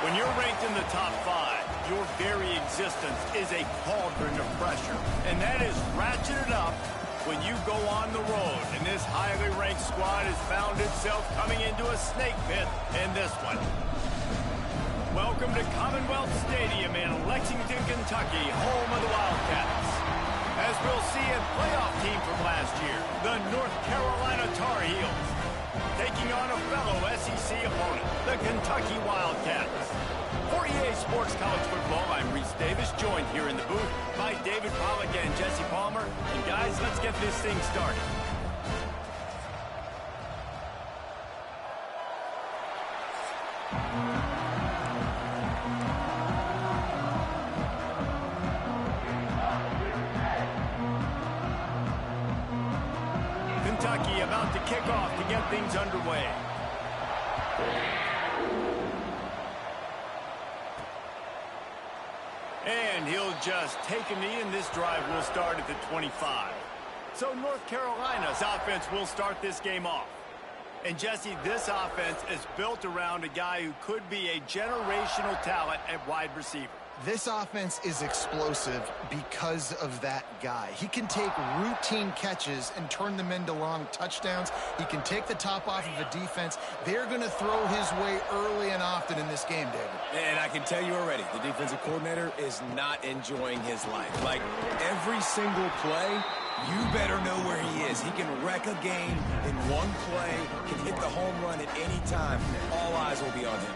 When you're ranked in the top 5, your very existence is a cauldron of pressure. And that is ratcheted up when you go on the road. And this highly ranked squad has found itself coming into a snake pit in this one. Welcome to Commonwealth Stadium in Lexington, Kentucky, home of the Wildcats. As we'll see a playoff team from last year, the North Carolina Tar Heels, taking on a fellow SEC opponent, the Kentucky Wildcats. For EA Sports College Football, I'm Reese Davis, joined here in the booth by David Pollack and Jesse Palmer. And guys, let's get this thing started. Kentucky about to kick off to get things underway. And he'll just take a knee, and this drive will start at the 25. So North Carolina's offense will start this game off. And Jesse, this offense is built around a guy who could be a generational talent at wide receiver. This offense is explosive because of that guy. He can take routine catches and turn them into long touchdowns. He can take the top off of a defense. They're going to throw his way early and often in this game, David. And I can tell you already, the defensive coordinator is not enjoying his life. Like, every single play, you better know where he is. He can wreck a game in one play, can hit the home run at any time. All eyes will be on him.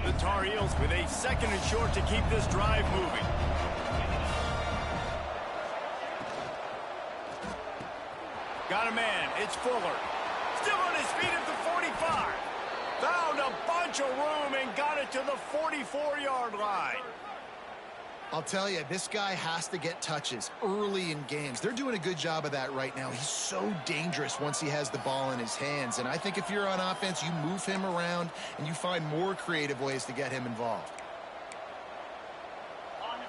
The Tar Heels with a second and short to keep this drive moving. Got a man. It's Fuller. Still on his feet at the 45. Found a bunch of room and got it to the 44-yard line. I'll tell you, this guy has to get touches early in games. They're doing a good job of that right now. He's so dangerous once he has the ball in his hands. And I think if you're on offense, you move him around and you find more creative ways to get him involved.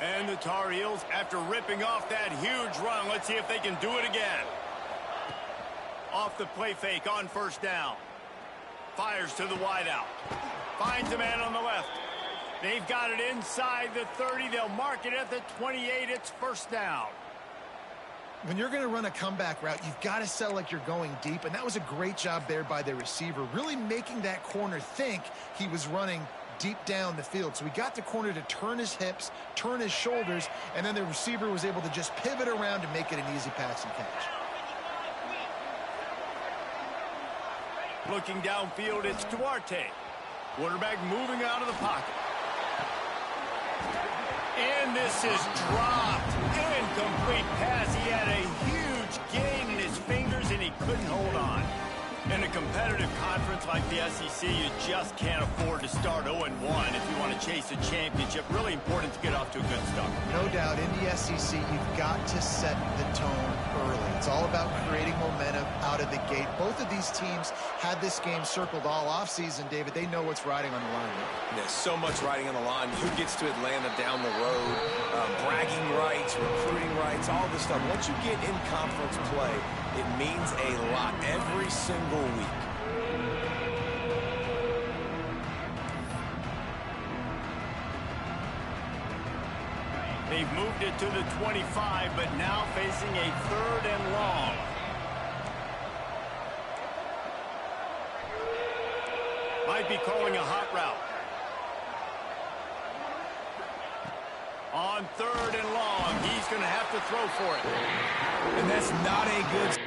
And the Tar Heels, after ripping off that huge run, let's see if they can do it again. Off the play fake on first down. Fires to the wideout. Finds a man on the left. They've got it inside the 30. They'll mark it at the 28. It's first down. When you're going to run a comeback route, you've got to sell like you're going deep, and that was a great job there by the receiver, really making that corner think he was running deep down the field. So he got the corner to turn his hips, turn his shoulders, and then the receiver was able to just pivot around and make it an easy pass and catch. Looking downfield, it's Duarte. Quarterback moving out of the pocket. And this is dropped. Incomplete pass. He had a huge gain in his fingers, and he couldn't hold on. In a competitive conference like the SEC, you just can't afford to start 0-1 if you want to chase a championship. Really important to get off to a good start. No doubt, in the SEC, you've got to set the tone early. It's all about creating momentum out of the gate. Both of these teams had this game circled all offseason, David. They know what's riding on the line. There's so much riding on the line. Who gets to Atlanta down the road? Bragging rights, recruiting rights, all this stuff. Once you get in conference play, it means a lot every single week. They've moved it to the 25, but now facing a 3rd and long. Might be calling a hot route. On 3rd and long, he's going to have to throw for it. And that's not a good...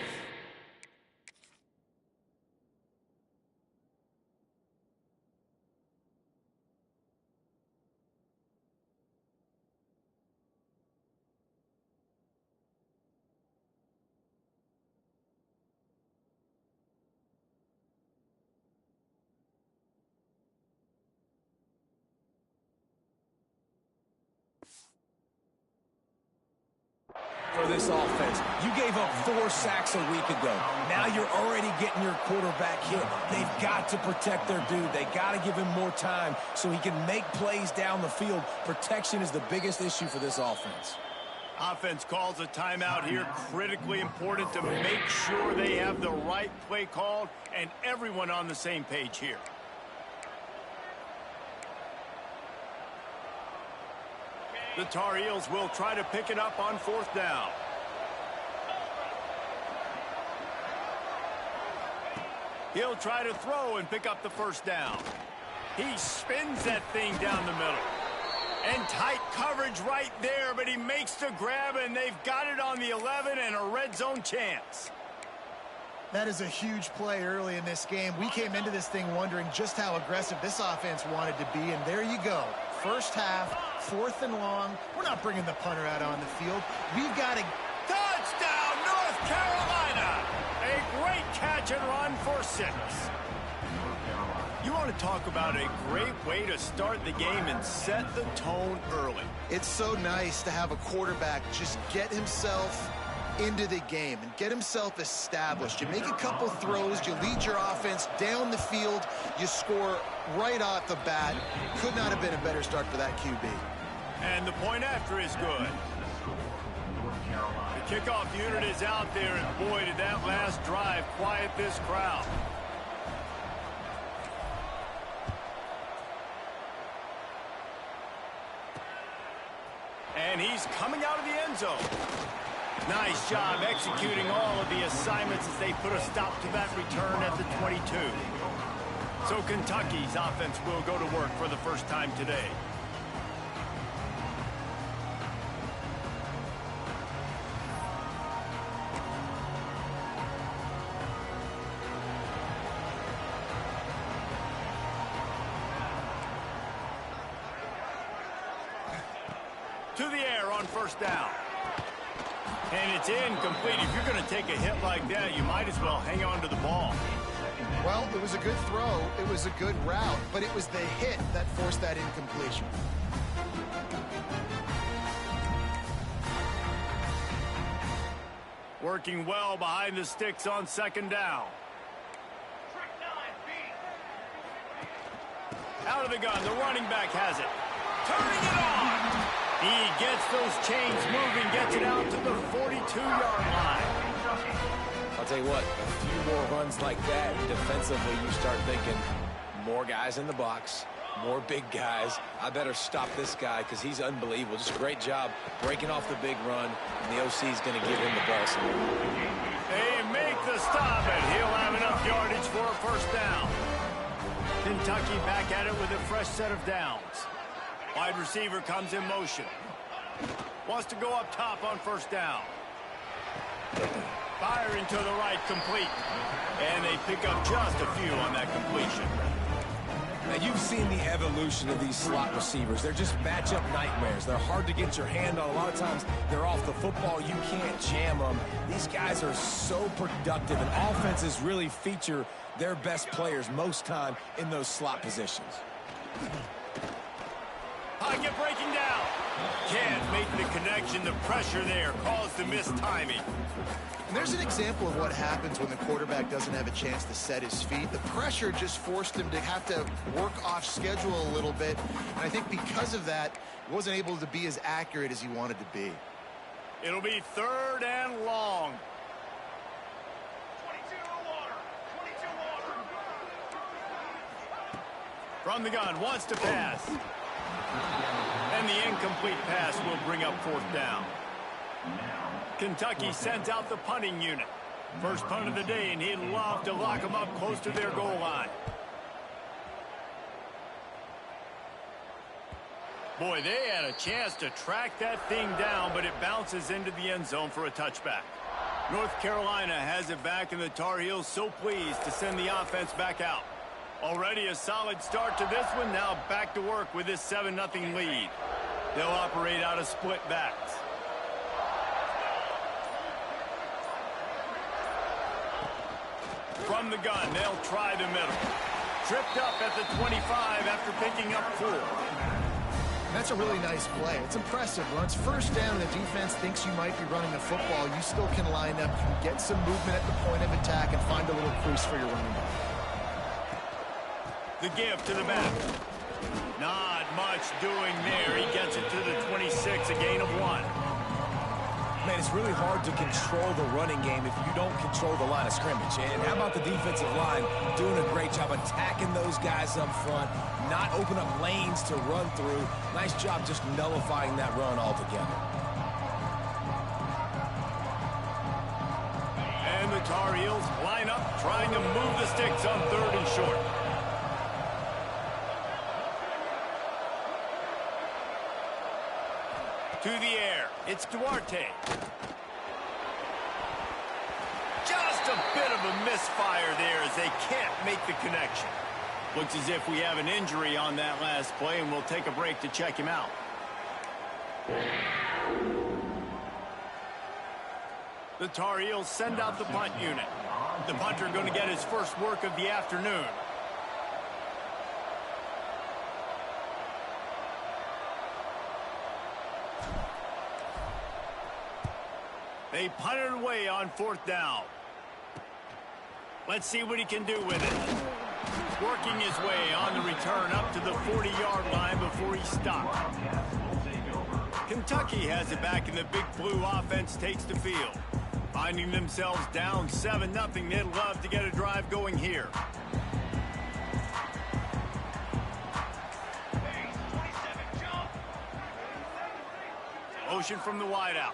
for this offense. You gave up 4 sacks a week ago. Now you're already getting your quarterback hit. They've got to protect their dude. They got to give him more time so he can make plays down the field. Protection is the biggest issue for this offense. Offense calls a timeout here. Critically important to make sure they have the right play called and everyone on the same page here. The Tar Heels will try to pick it up on 4th down. He'll try to throw and pick up the 1st down. He spins that thing down the middle. And tight coverage right there, but he makes the grab, and they've got it on the 11 and a red zone chance. That is a huge play early in this game. We came into this thing wondering just how aggressive this offense wanted to be, and there you go. First half, 4th and long. We're not bringing the punter out on the field. We've got a touchdown, North Carolina! A great catch and run for 6. You want to talk about a great way to start the game and set the tone early. It's so nice to have a quarterback just get himself into the game and get himself established. You make a couple throws, you lead your offense down the field, you score right off the bat. Could not have been a better start for that QB. And the point after is good. The kickoff unit is out there, and boy, did that last drive quiet this crowd. And he's coming out of the end zone. Nice job executing all of the assignments as they put a stop to that return at the 22. So Kentucky's offense will go to work for the first time today. To the air on 1st down. And it's incomplete. If you're going to take a hit like that, you might as well hang on to the ball. Well, it was a good throw. It was a good route, but it was the hit that forced that incompletion. Working well behind the sticks on 2nd down. Out of the gun, the running back has it. Turning it on. He gets those chains moving, gets it out to the 42-yard line. I'll tell you what, a few more runs like that, defensively you start thinking, more guys in the box, more big guys. I better stop this guy because he's unbelievable. Just a great job breaking off the big run, and the OC is going to give him the ball. They make the stop, and he'll have enough yardage for a 1st down. Kentucky back at it with a fresh set of downs. Wide receiver comes in motion. Wants to go up top on 1st down. Firing to the right, complete. And they pick up just a few on that completion. Now, you've seen the evolution of these slot receivers. They're just matchup nightmares. They're hard to get your hand on. A lot of times, they're off the football. You can't jam them. These guys are so productive, and offenses really feature their best players most time in those slot positions. Pocket breaking down. Can't make the connection. The pressure there caused the missed timing. And there's an example of what happens when the quarterback doesn't have a chance to set his feet. The pressure just forced him to have to work off schedule a little bit. And I think because of that, he wasn't able to be as accurate as he wanted to be. It'll be 3rd and long. From the gun, wants to pass. And the incomplete pass will bring up 4th down. Kentucky sends out the punting unit. First punt of the day, and he'd love to lock them up close to their goal line. Boy, they had a chance to track that thing down, but it bounces into the end zone for a touchback. North Carolina has it back, and the Tar Heels so pleased to send the offense back out. Already a solid start to this one. Now back to work with this 7-0 lead. They'll operate out of split backs. From the gun, they'll try the middle. Tripped up at the 25 after picking up 4. That's a really nice play. It's impressive. When it's 1st down and the defense thinks you might be running the football, you still can line up, you can get some movement at the point of attack, and find a little crease for your running back. The give to the back. Not much doing there. He gets it to the 26, a gain of 1. Man, it's really hard to control the running game if you don't control the line of scrimmage. And how about the defensive line doing a great job attacking those guys up front, not open up lanes to run through. Nice job just nullifying that run altogether. And the Tar Heels line up, trying to move the sticks on 3rd and short. To the air, it's Duarte. Just a bit of a misfire there as they can't make the connection. Looks as if we have an injury on that last play, and we'll take a break to check him out. The Tar Heels send out the punt unit. The punter going to get his first work of the afternoon. They punt it away on 4th down. Let's see what he can do with it. Working his way on the return up to the 40-yard line before he stopped. Kentucky has it back, and the Big Blue offense takes the field. Finding themselves down 7-0, they'd love to get a drive going here. Motion from the wideout.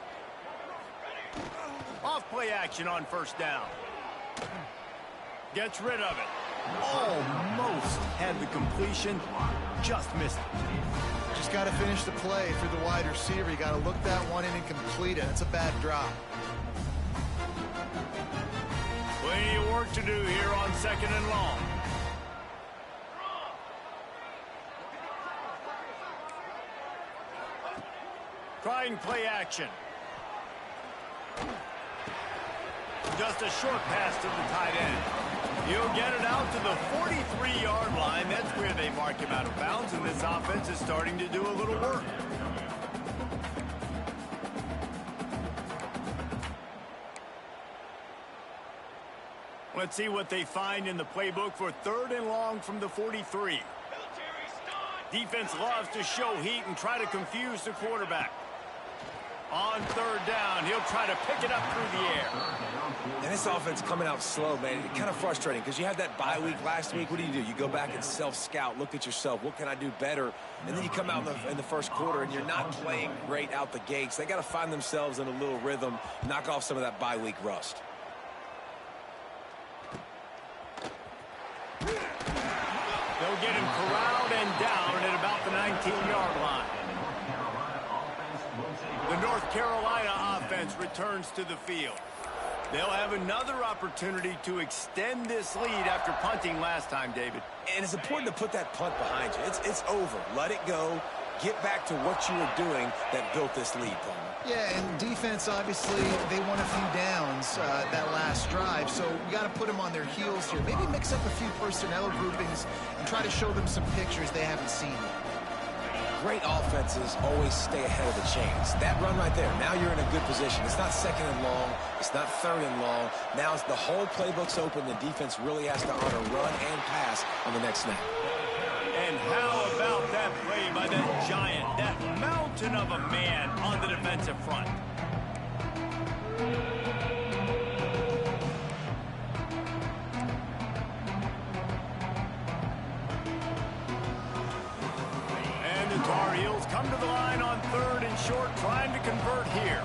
Off play action on 1st down. Gets rid of it. Almost had the completion. Just missed it. Just got to finish the play through the wide receiver. You got to look that one in and complete it. That's a bad drop. Plenty of work to do here on 2nd and long. Trying play action. Just a short pass to the tight end. He'll get it out to the 43-yard line. That's where they mark him out of bounds, and this offense is starting to do a little work. Let's see what they find in the playbook for 3rd and long from the 43. Defense loves to show heat and try to confuse the quarterback. On 3rd down, he'll try to pick it up through the air. And this offense coming out slow, man. It's kind of frustrating because you had that bye week last week. What do? You go back and self-scout, look at yourself. What can I do better? And then you come out in the first quarter, and you're not playing great out the gates. They got to find themselves in a little rhythm, knock off some of that bye week rust. They'll get him corralled and down at about the 19-yard line. The North Carolina offense returns to the field. They'll have another opportunity to extend this lead after punting last time, David. And it's important to put that punt behind you. It's over. Let it go. Get back to what you were doing that built this lead, Palmer. Yeah, and defense, obviously, they won a few downs that last drive, so we got to put them on their heels here. Maybe mix up a few personnel groupings and try to show them some pictures they haven't seen yet. Great offenses always stay ahead of the chains. That run right there, now you're in a good position. It's not 2nd and long. It's not 3rd and long. Now it's the whole playbook's open. The defense really has to honor run and pass on the next snap. And how about that play by that giant, that mountain of a man on the defensive front? And the Tar Heels come to the line on 3rd and short, trying to convert here.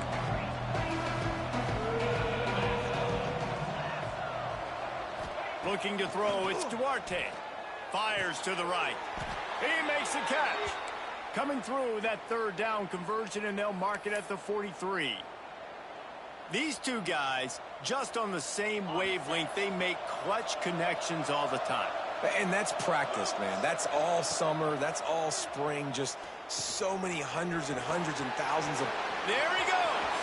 Looking to throw, it's Duarte. Fires to the right. He makes the catch. Coming through that 3rd down conversion, and they'll mark it at the 43. These two guys, just on the same wavelength, they make clutch connections all the time. And that's practice, man. That's all summer. That's all spring. Just so many hundreds and thousands of... There he goes.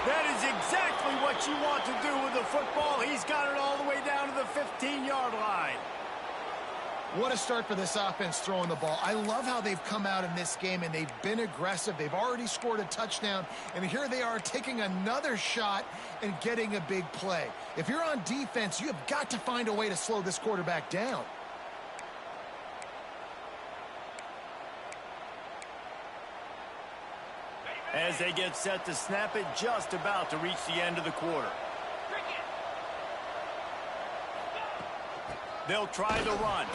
That is exactly what you want to do with the football. He's got it all the way down to the 15-yard line. What a start for this offense throwing the ball. I love how they've come out in this game, and they've been aggressive. They've already scored a touchdown, and here they are taking another shot and getting a big play. If you're on defense, you have got to find a way to slow this quarterback down. as they get set to snap it, just about to reach the end of the quarter. They'll try the run.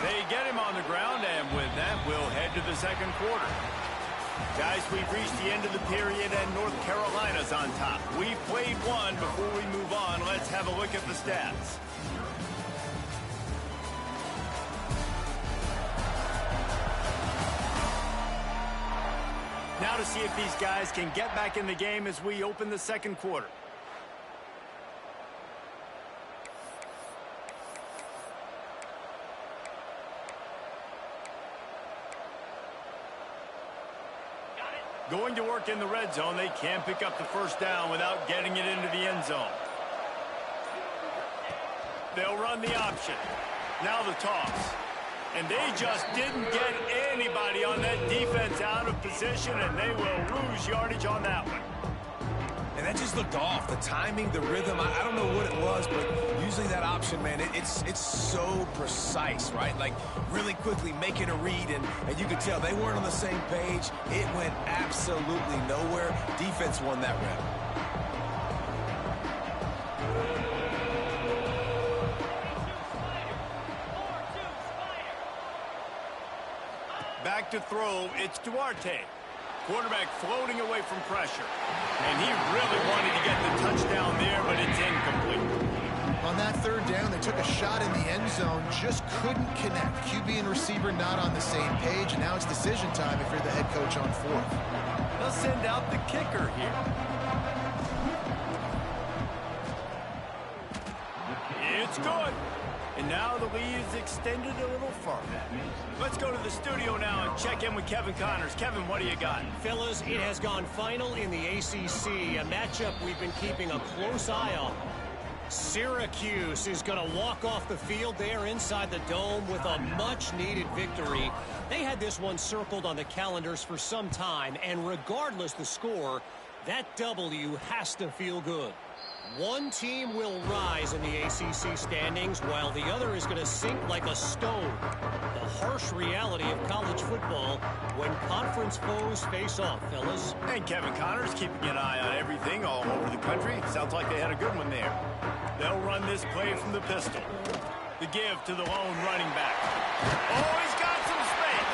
They get him on the ground, and with that, we'll head to the second quarter. Guys, we've reached the end of the period, and North Carolina's on top. We've played one. Before we move on, let's have a look at the stats. Now to see if these guys can get back in the game as we open the second quarter. Going to work in the red zone. They can't pick up the first down without getting it into the end zone. They'll run the option. Now the toss. And they just didn't get anybody on that defense out of position, and they will lose yardage on that one. And that just looked off. The timing, the rhythm, I don't know what it was, but usually that option, man, it's so precise, right? Like, really quickly making a read, and you could tell they weren't on the same page. It went absolutely nowhere. Defense won that rep. Back to throw, it's Duarte. Quarterback floating away from pressure. And he really wanted to get the touchdown there, but it's incomplete. On that third down, they took a shot in the end zone, just couldn't connect. QB and receiver not on the same page, and now it's decision time if you're the head coach on fourth. They'll send out the kicker here. It's good. And now the lead is extended a little further. Let's go to the studio now and check in with Kevin Connors. Kevin, what do you got? Fellas, it has gone final in the ACC, a matchup we've been keeping a close eye on. Syracuse is going to walk off the field there inside the dome with a much-needed victory. They had this one circled on the calendars for some time, and regardless the score, that W has to feel good. One team will rise in the ACC standings while the other is going to sink like a stone. The harsh reality of college football when conference foes face off, fellas. And Kevin Connors keeping an eye on everything all over the country. Sounds like they had a good one there. They'll run this play from the pistol. The give to the lone running back. Oh, he's got some space.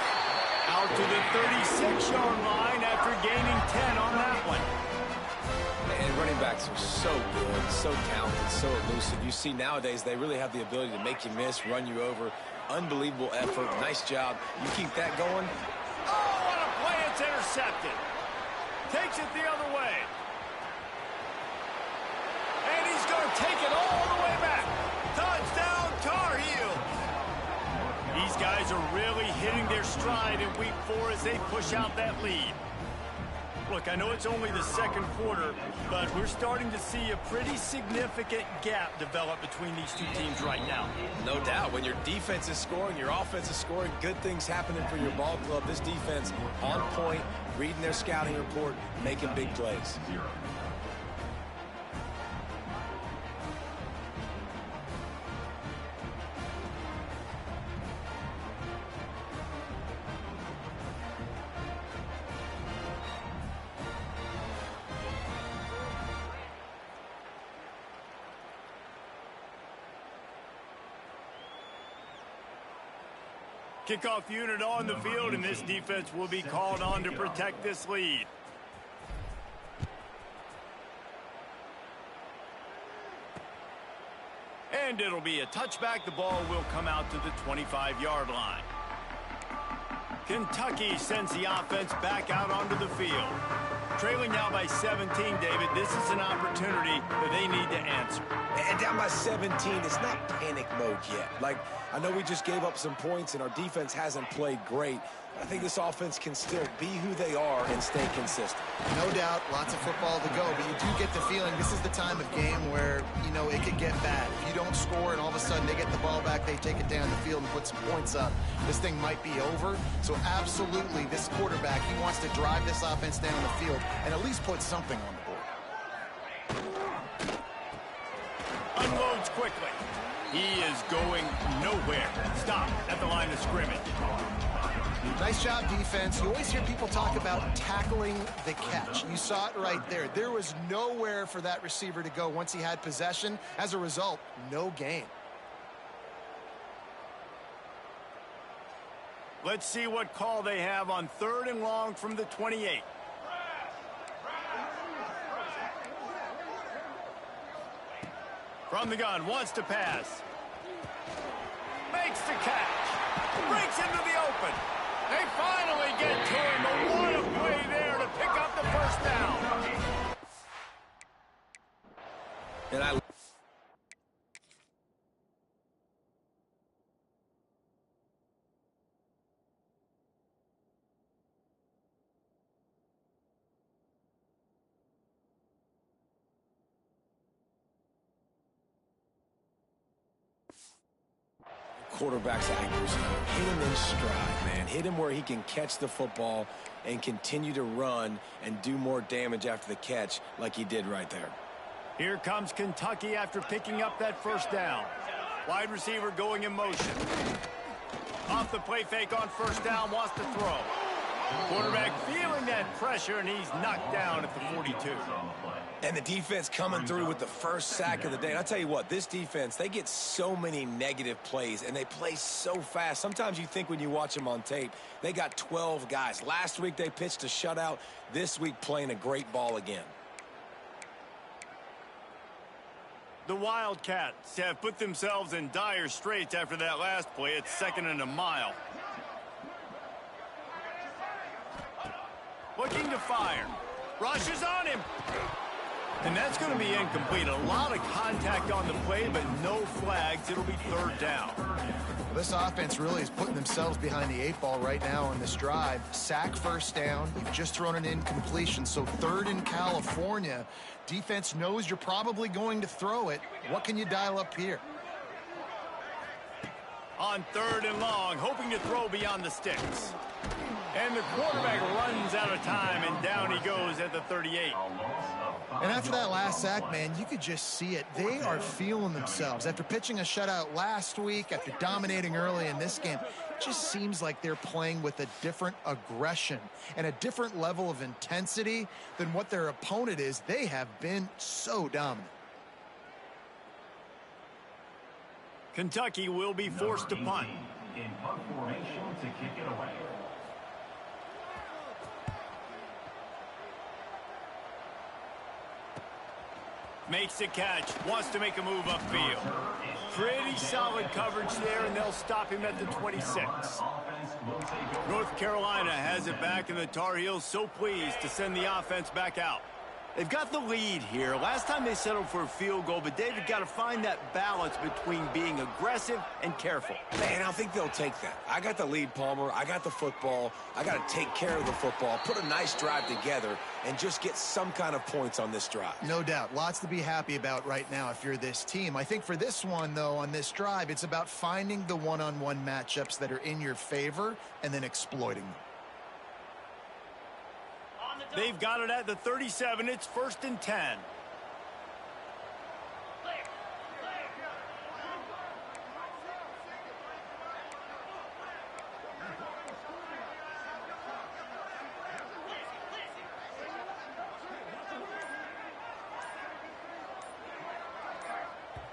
Out to the 36-yard line after gaining 10 on that one. And running backs are so good, so talented, so elusive. You see nowadays they really have the ability to make you miss, run you over. Unbelievable effort. Nice job. You keep that going. Oh, what a play. It's intercepted. Takes it the other way. And he's going to take it all the way back. Touchdown, Tar Heel. These guys are really hitting their stride in week 4 as they push out that lead. Look, I know it's only the second quarter, but we're starting to see a pretty significant gap develop between these two teams right now. No doubt. When your defense is scoring, your offense is scoring, good things happening for your ball club. This defense on point, reading their scouting report, making big plays. Kickoff unit on the field, and this defense will be called on to protect this lead. And it'll be a touchback. The ball will come out to the 25-yard line. Kentucky sends the offense back out onto the field. Trailing now by 17, David. This is an opportunity that they need to answer. And down by 17, it's not panic mode yet. Like, I know we just gave up some points and our defense hasn't played great. I think this offense can still be who they are and stay consistent. No doubt, lots of football to go, but you do get the feeling this is the time of game where, you know, it could get bad. If you don't score and all of a sudden they get the ball back, they take it down the field and put some points up, this thing might be over. So absolutely, this quarterback, he wants to drive this offense down the field and at least put something on the board. Unloads quickly. He is going nowhere. Stop at the line of scrimmage. Nice job, defense. You always hear people talk about tackling the catch. You saw it right there. There was nowhere for that receiver to go once he had possession. As a result, no gain. Let's see what call they have on 3rd and long from the 28. From the gun, wants to pass. Makes the catch. Breaks into the open. They finally get to him, but what a play there to pick up the first down. And quarterback's accuracy. Hit him in stride, man. Hit him where he can catch the football and continue to run and do more damage after the catch like he did right there. Here comes Kentucky after picking up that first down. Wide receiver going in motion. Off the play fake on first down, wants to throw. Quarterback feeling that pressure, and he's knocked down at the 42. And the defense coming through with the first sack of the day. And I'll tell you what, this defense, they get so many negative plays, and they play so fast. Sometimes you think when you watch them on tape, they got 12 guys. Last week they pitched a shutout. This week playing a great ball again. The Wildcats have put themselves in dire straits after that last play. It's 2nd and a mile. Looking to fire. Rushes on him. And that's going to be incomplete. A lot of contact on the play, but no flags. It'll be 3rd down. Well, this offense really is putting themselves behind the 8 ball right now on this drive. Sack first down. You've just thrown an incompletion, so 3rd in California. Defense knows you're probably going to throw it. What can you dial up here? On 3rd and long, hoping to throw beyond the sticks. And the quarterback runs out of time, and down he goes at the 38. And after that last sack, man, you could just see it. They are feeling themselves. After pitching a shutout last week, after dominating early in this game, it just seems like they're playing with a different aggression and a different level of intensity than what their opponent is. They have been so dominant. Kentucky will be forced to punt. In punt formation to kick it away. Makes the catch, wants to make a move upfield. Pretty solid coverage there, and they'll stop him at the 26. North Carolina has it back, and the Tar Heels so pleased to send the offense back out. They've got the lead here. Last time they settled for a field goal, but David got to find that balance between being aggressive and careful. Man, I think they'll take that. I got the lead, Palmer. I got the football. I got to take care of the football, put a nice drive together, and just get some kind of points on this drive. No doubt. Lots to be happy about right now if you're this team. I think for this one, though, on this drive, it's about finding the one-on-one matchups that are in your favor and then exploiting them. They've got it at the 37. It's 1st and 10.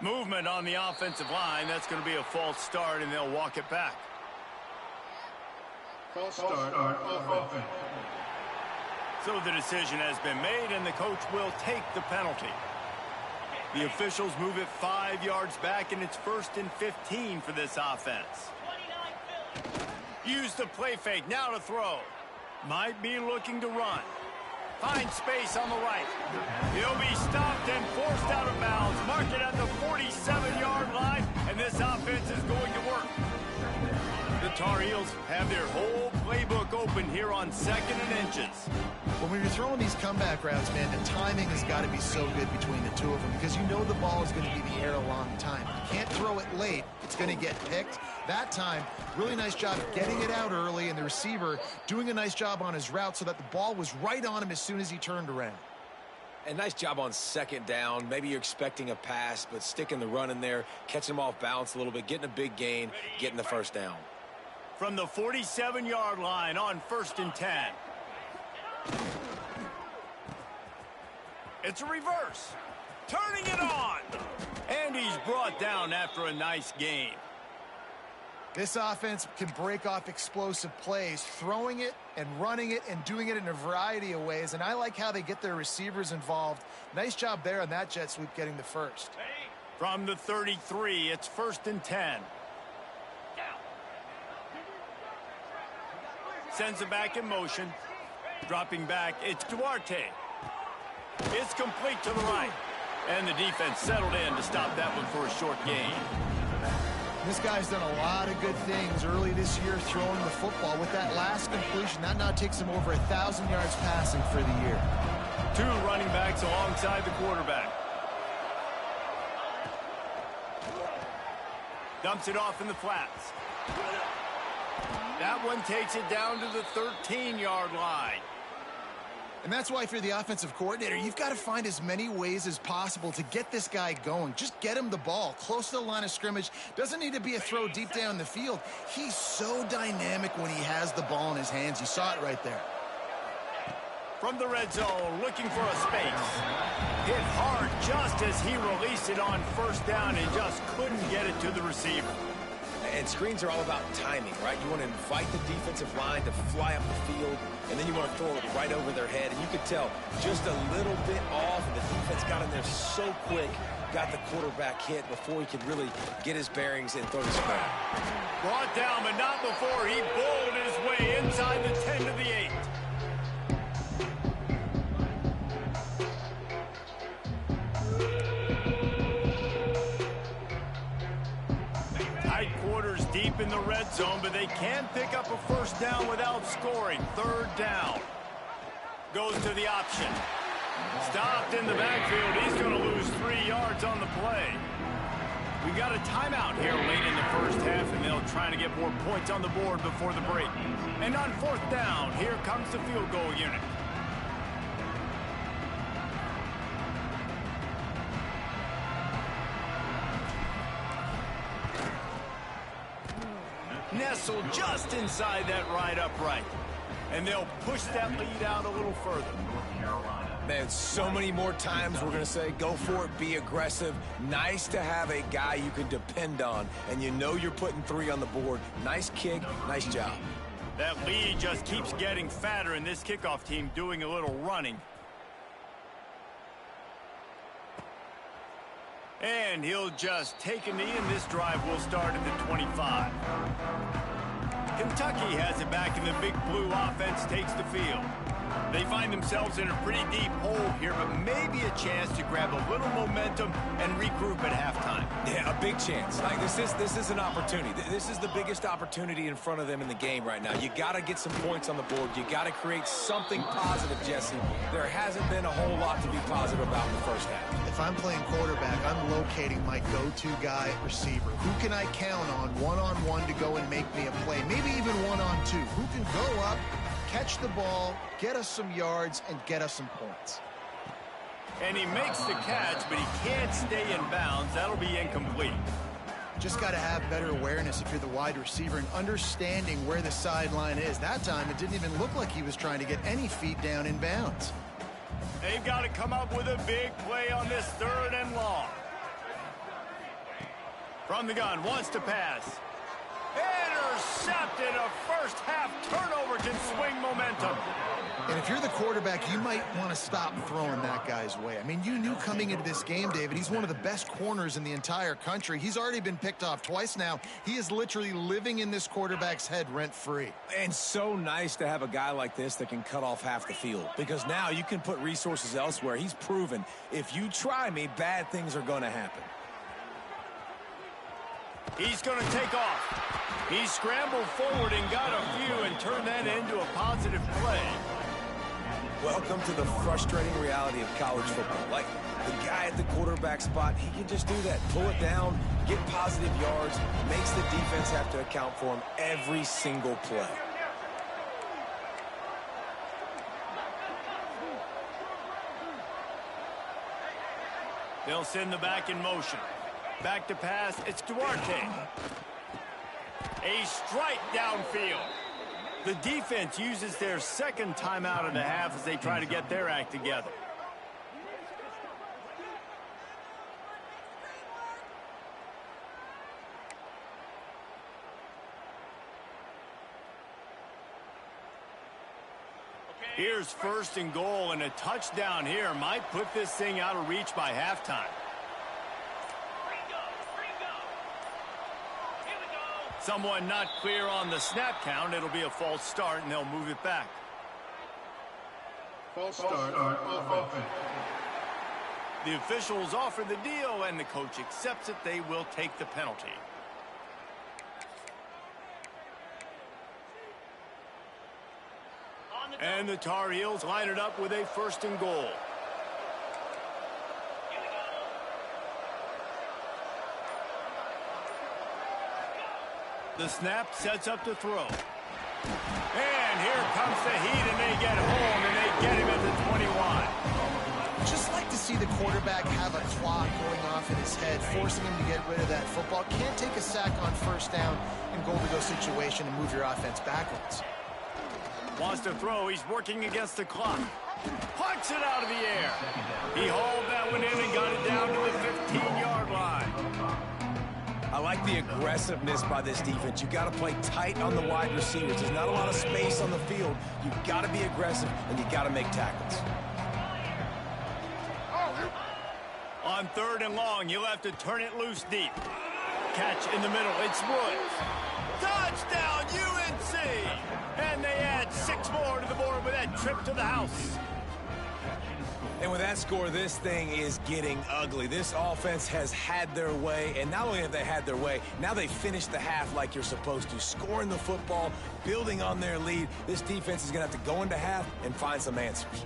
Movement on the offensive line. That's going to be a false start, and they'll walk it back. False start on offense. So the decision has been made, and the coach will take the penalty. The officials move it 5 yards back, and it's 1st and 15 for this offense. Use the play fake, now to throw. Might be looking to run. Finds space on the right. He'll be stopped and forced out of bounds. Mark it at the 47-yard line, and this offense is going to work. The Tar Heels have their whole playbook open here on 2nd and inches. Well, when you're throwing these comeback routes, man, the timing has got to be so good between the two of them because you know the ball is going to be in the air a long time. You can't throw it late. It's going to get picked. That time, really nice job getting it out early, and the receiver doing a nice job on his route so that the ball was right on him as soon as he turned around. And nice job on 2nd down. Maybe you're expecting a pass, but sticking the run in there, catching him off balance a little bit, getting a big gain, getting the first down. From the 47-yard line on 1st and 10. It's a reverse. Turning it on. And he's brought down after a nice gain. This offense can break off explosive plays, throwing it and running it and doing it in a variety of ways. And I like how they get their receivers involved. Nice job there on that jet sweep getting the first. From the 33, it's 1st and 10. Sends it back in motion. Dropping back, it's Duarte. It's complete to the right. And the defense settled in to stop that one for a short gain. This guy's done a lot of good things early this year throwing the football. With that last completion, that now takes him over 1,000 yards passing for the year. 2 running backs alongside the quarterback. Dumps it off in the flats. That one takes it down to the 13-yard line. And that's why if you're the offensive coordinator, you've got to find as many ways as possible to get this guy going. Just get him the ball close to the line of scrimmage. Doesn't need to be a throw deep down the field. He's so dynamic when he has the ball in his hands. You saw it right there. From the red zone, looking for a space. Hit hard just as he released it on 1st down and just couldn't get it to the receiver. And screens are all about timing, right? You want to invite the defensive line to fly up the field, and then you want to throw it right over their head. And you could tell just a little bit off, and the defense got in there so quick, got the quarterback hit before he could really get his bearings and throw the spread. Brought down, but not before he bowled his way inside the 10 to the 8. Tight quarters deep in the red zone, but they can pick up a 1st down without scoring. 3rd down. Goes to the option. Stopped in the backfield. He's going to lose 3 yards on the play. We got a timeout here late in the 1st half, and they'll try to get more points on the board before the break. And on 4th down, here comes the field goal unit. Nestled just inside that right upright. And they'll push that lead out a little further. Man, so many more times we're going to say, go for it, be aggressive. Nice to have a guy you can depend on, and you know you're putting 3 on the board. Nice kick, nice job. That lead just keeps getting fatter, and this kickoff team doing a little running. And he'll just take a knee, and this drive will start at the 25. Kentucky has it back, and the big blue offense takes the field. They find themselves in a pretty deep hole here, but maybe a chance to grab a little momentum and regroup at halftime. Yeah, a big chance. Like this is an opportunity. This is the biggest opportunity in front of them in the game right now. You got to get some points on the board. You got to create something positive, Jesse. There hasn't been a whole lot to be positive about in the 1st half. If I'm playing quarterback, I'm locating my go-to guy at receiver. Who can I count on one-on-one to go and make me a play? Maybe even one-on-two. Who can go up, catch the ball, get us some yards, and get us some points. And he makes the catch, but he can't stay in bounds. That'll be incomplete. Just got to have better awareness if you're the wide receiver and understanding where the sideline is. That time, it didn't even look like he was trying to get any feet down in bounds. They've got to come up with a big play on this 3rd and long. From the gun, wants to pass. Intercepted. A 1st half turnover can swing momentum. And if you're the quarterback, you might want to stop throwing that guy's way. I mean, you knew coming into this game, David, he's one of the best corners in the entire country. He's already been picked off twice now. He is literally living in this quarterback's head rent-free. And so nice to have a guy like this that can cut off half the field, because now you can put resources elsewhere. He's proven, if you try me, bad things are going to happen. He's going to take off. He scrambled forward and got a few and turned that into a positive play. Welcome to the frustrating reality of college football. Like, the guy at the quarterback spot, he can just do that. Pull it down, get positive yards, makes the defense have to account for him every single play. They'll send the back in motion. Back to pass, it's Duarte. A strike downfield. The defense uses their second timeout of the half as they try to get their act together. Here's first and goal, and a touchdown here might put this thing out of reach by halftime. Someone not clear on the snap count. It'll be a false start, and they'll move it back. False start on offense. The officials offer the deal, and the coach accepts it. They will take the penalty. And the Tar Heels line it up with a first and goal. The snap sets up to throw. And here comes the heat, and they get home, and they get him at the 21. Just like to see the quarterback have a clock going off in his head, forcing him to get rid of that football. Can't take a sack on first down in goal-to-go situation and move your offense backwards. Wants to throw. He's working against the clock. Punts it out of the air. He hauled that one in and got it down to the 15-yard line. I like the aggressiveness by this defense. You got to play tight on the wide receivers. There's not a lot of space on the field. You've got to be aggressive, and you got to make tackles. On third and long, you'll have to turn it loose deep. Catch in the middle. It's Woods. Touchdown, UNC! And they add 6 more to the board with that trip to the house. And with that score, this thing is getting ugly. This offense has had their way, and not only have they had their way, now they finished the half like you're supposed to, scoring the football, building on their lead. This defense is going to have to go into half and find some answers.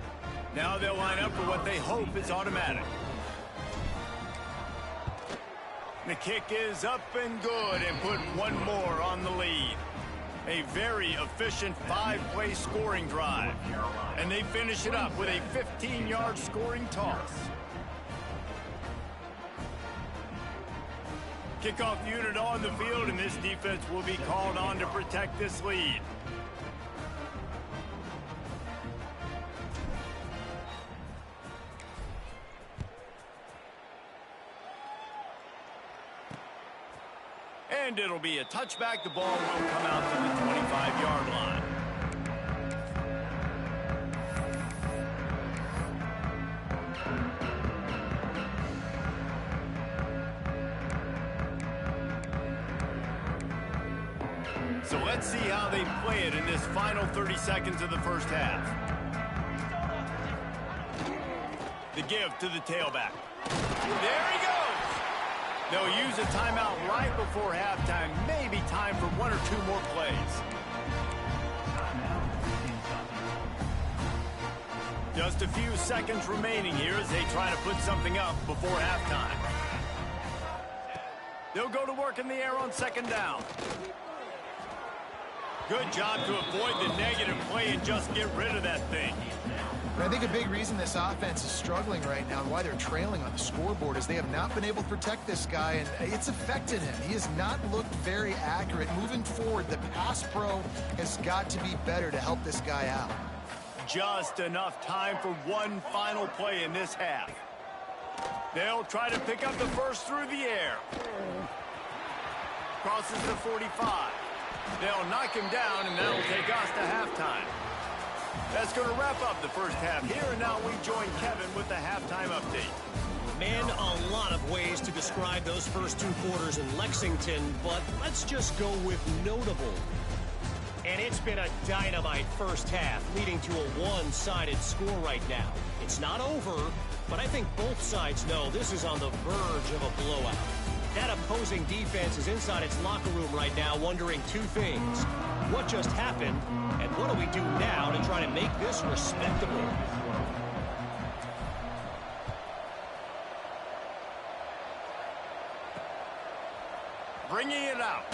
Now they'll line up for what they hope is automatic. The kick is up and good, and put one more on the lead. A very efficient 5-play scoring drive. And they finish it up with a 15-yard scoring toss. Kickoff unit on the field, and this defense will be called on to protect this lead. And it'll be a touchback. The ball will come out to the 25-yard line. So let's see how they play it in this final 30 seconds of the first half. The give to the tailback. There he goes. They'll use a timeout right before halftime. Maybe time for 1 or 2 more plays. Just a few seconds remaining here as they try to put something up before halftime. They'll go to work in the air on second down. Good job to avoid the negative play and just get rid of that thing. I think a big reason this offense is struggling right now and why they're trailing on the scoreboard is they have not been able to protect this guy, and it's affected him. He has not looked very accurate. Moving forward, the pass pro has got to be better to help this guy out. Just enough time for one final play in this half. They'll try to pick up the first through the air. Crosses the 45. They'll knock him down, and that'll take us to halftime. That's going to wrap up the first half here, and now we join Kevin with the halftime update. Man, a lot of ways to describe those first 2 quarters in Lexington, but let's just go with notable. And it's been a dynamite first half, leading to a one-sided score right now. It's not over, but I think both sides know this is on the verge of a blowout. That opposing defense is inside its locker room right now wondering 2 things. What just happened, and what do we do now to try to make this respectable? Bringing it out.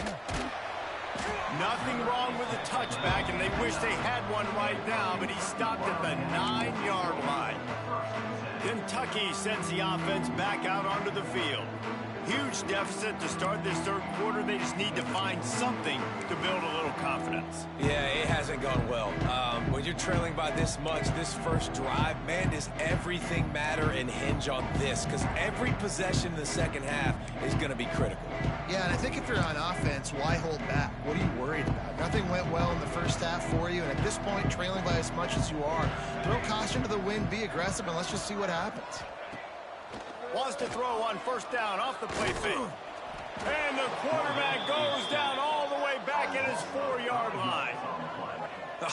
Nothing wrong with the touchback, and they wish they had one right now, but he stopped at the 9-yard line. Kentucky sends the offense back out onto the field. Huge deficit to start this third quarter. They just need to find something to build a little confidence. Yeah, it hasn't gone well. When you're trailing by this much, this first drive, man, does everything matter and hinge on this? Because every possession in the second half is going to be critical. Yeah, and I think if you're on offense, why hold back? What are you worried about? Nothing went well in the first half for you, and at this point, trailing by as much as you are, throw caution to the wind, be aggressive, and let's just see what happens. Wants to throw on first down off the play fake. And the quarterback goes down all the way back at his 4-yard line.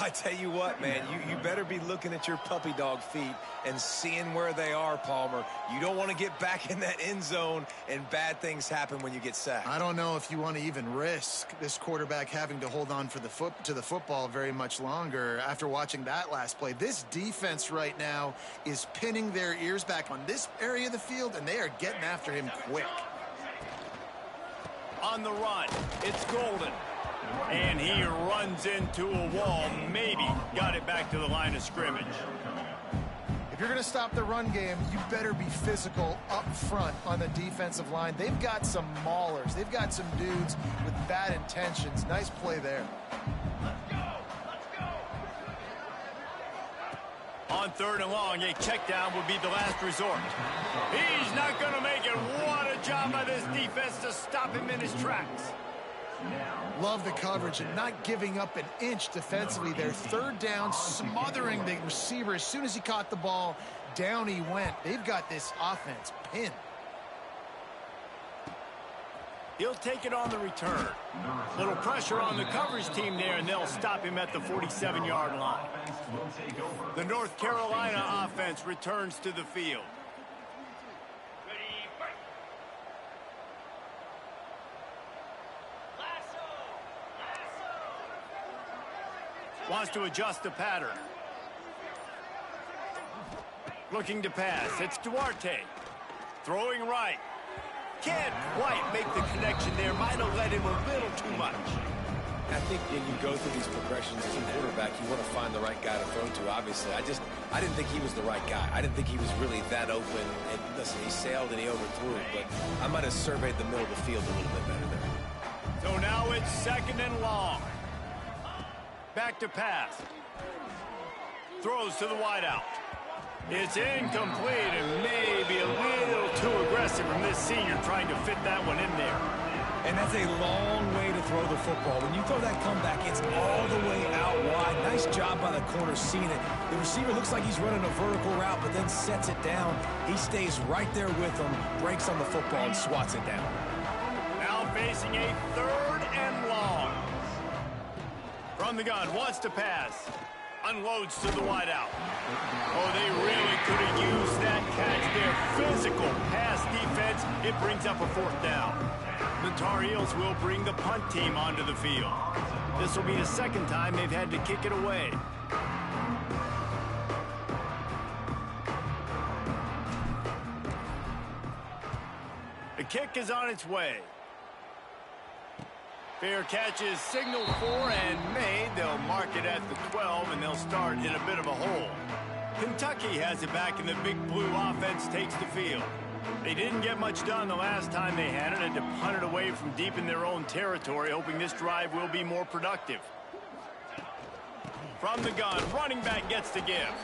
I tell you what, man, you better be looking at your puppy dog feet and seeing where they are, Palmer. You don't want to get back in that end zone and bad things happen when you get sacked. I don't know if you want to even risk this quarterback having to hold on for the football very much longer after watching that last play. This defense right now is pinning their ears back on this area of the field, and they are getting after him quick. On the run, it's Golden. And he runs into a wall, maybe got it back to the line of scrimmage. If you're going to stop the run game, you better be physical up front on the defensive line. They've got some maulers. They've got some dudes with bad intentions. Nice play there. On 3rd and long, a check down would be the last resort. He's not going to make it. What a job by this defense to stop him in his tracks. Love the coverage and not giving up an inch defensively. Their 3rd down, smothering the receiver. As soon as he caught the ball, down he went. They've got this offense pinned. He'll take it on the return. Little pressure on the coverage team there, and they'll stop him at the 47-yard line. The North Carolina offense returns to the field. Wants to adjust the pattern. Looking to pass. It's Duarte. Throwing right. Can't quite make the connection there. Might have led him a little too much. I think when you go through these progressions as a quarterback, you want to find the right guy to throw to, obviously. I didn't think he was the right guy. I didn't think he was really that open. And listen, he sailed and he overthrew it, but I might have surveyed the middle of the field a little bit better there. So now it's 2nd and long. Back to pass. Throws to the wideout. It's incomplete and maybe a little too aggressive from this senior trying to fit that one in there. And that's a long way to throw the football. When you throw that comeback, it's all the way out wide. Nice job by the corner seeing it. The receiver looks like he's running a vertical route, but then sets it down. He stays right there with him, breaks on the football, and swats it down. Now facing a 3rd and long. From the gun, wants to pass. Unloads to the wideout. Oh, they really could have used that catch there. Physical pass defense. It brings up a 4th down. The Tar Heels will bring the punt team onto the field. This will be the 2nd time they've had to kick it away. The kick is on its way. Fair catch is signaled for and made. They'll mark it at the 12, and they'll start in a bit of a hole. Kentucky has it back, and the Big Blue offense takes the field. They didn't get much done the last time they had it, and to punt it away from deep in their own territory, hoping this drive will be more productive. From the gun, running back gets the give.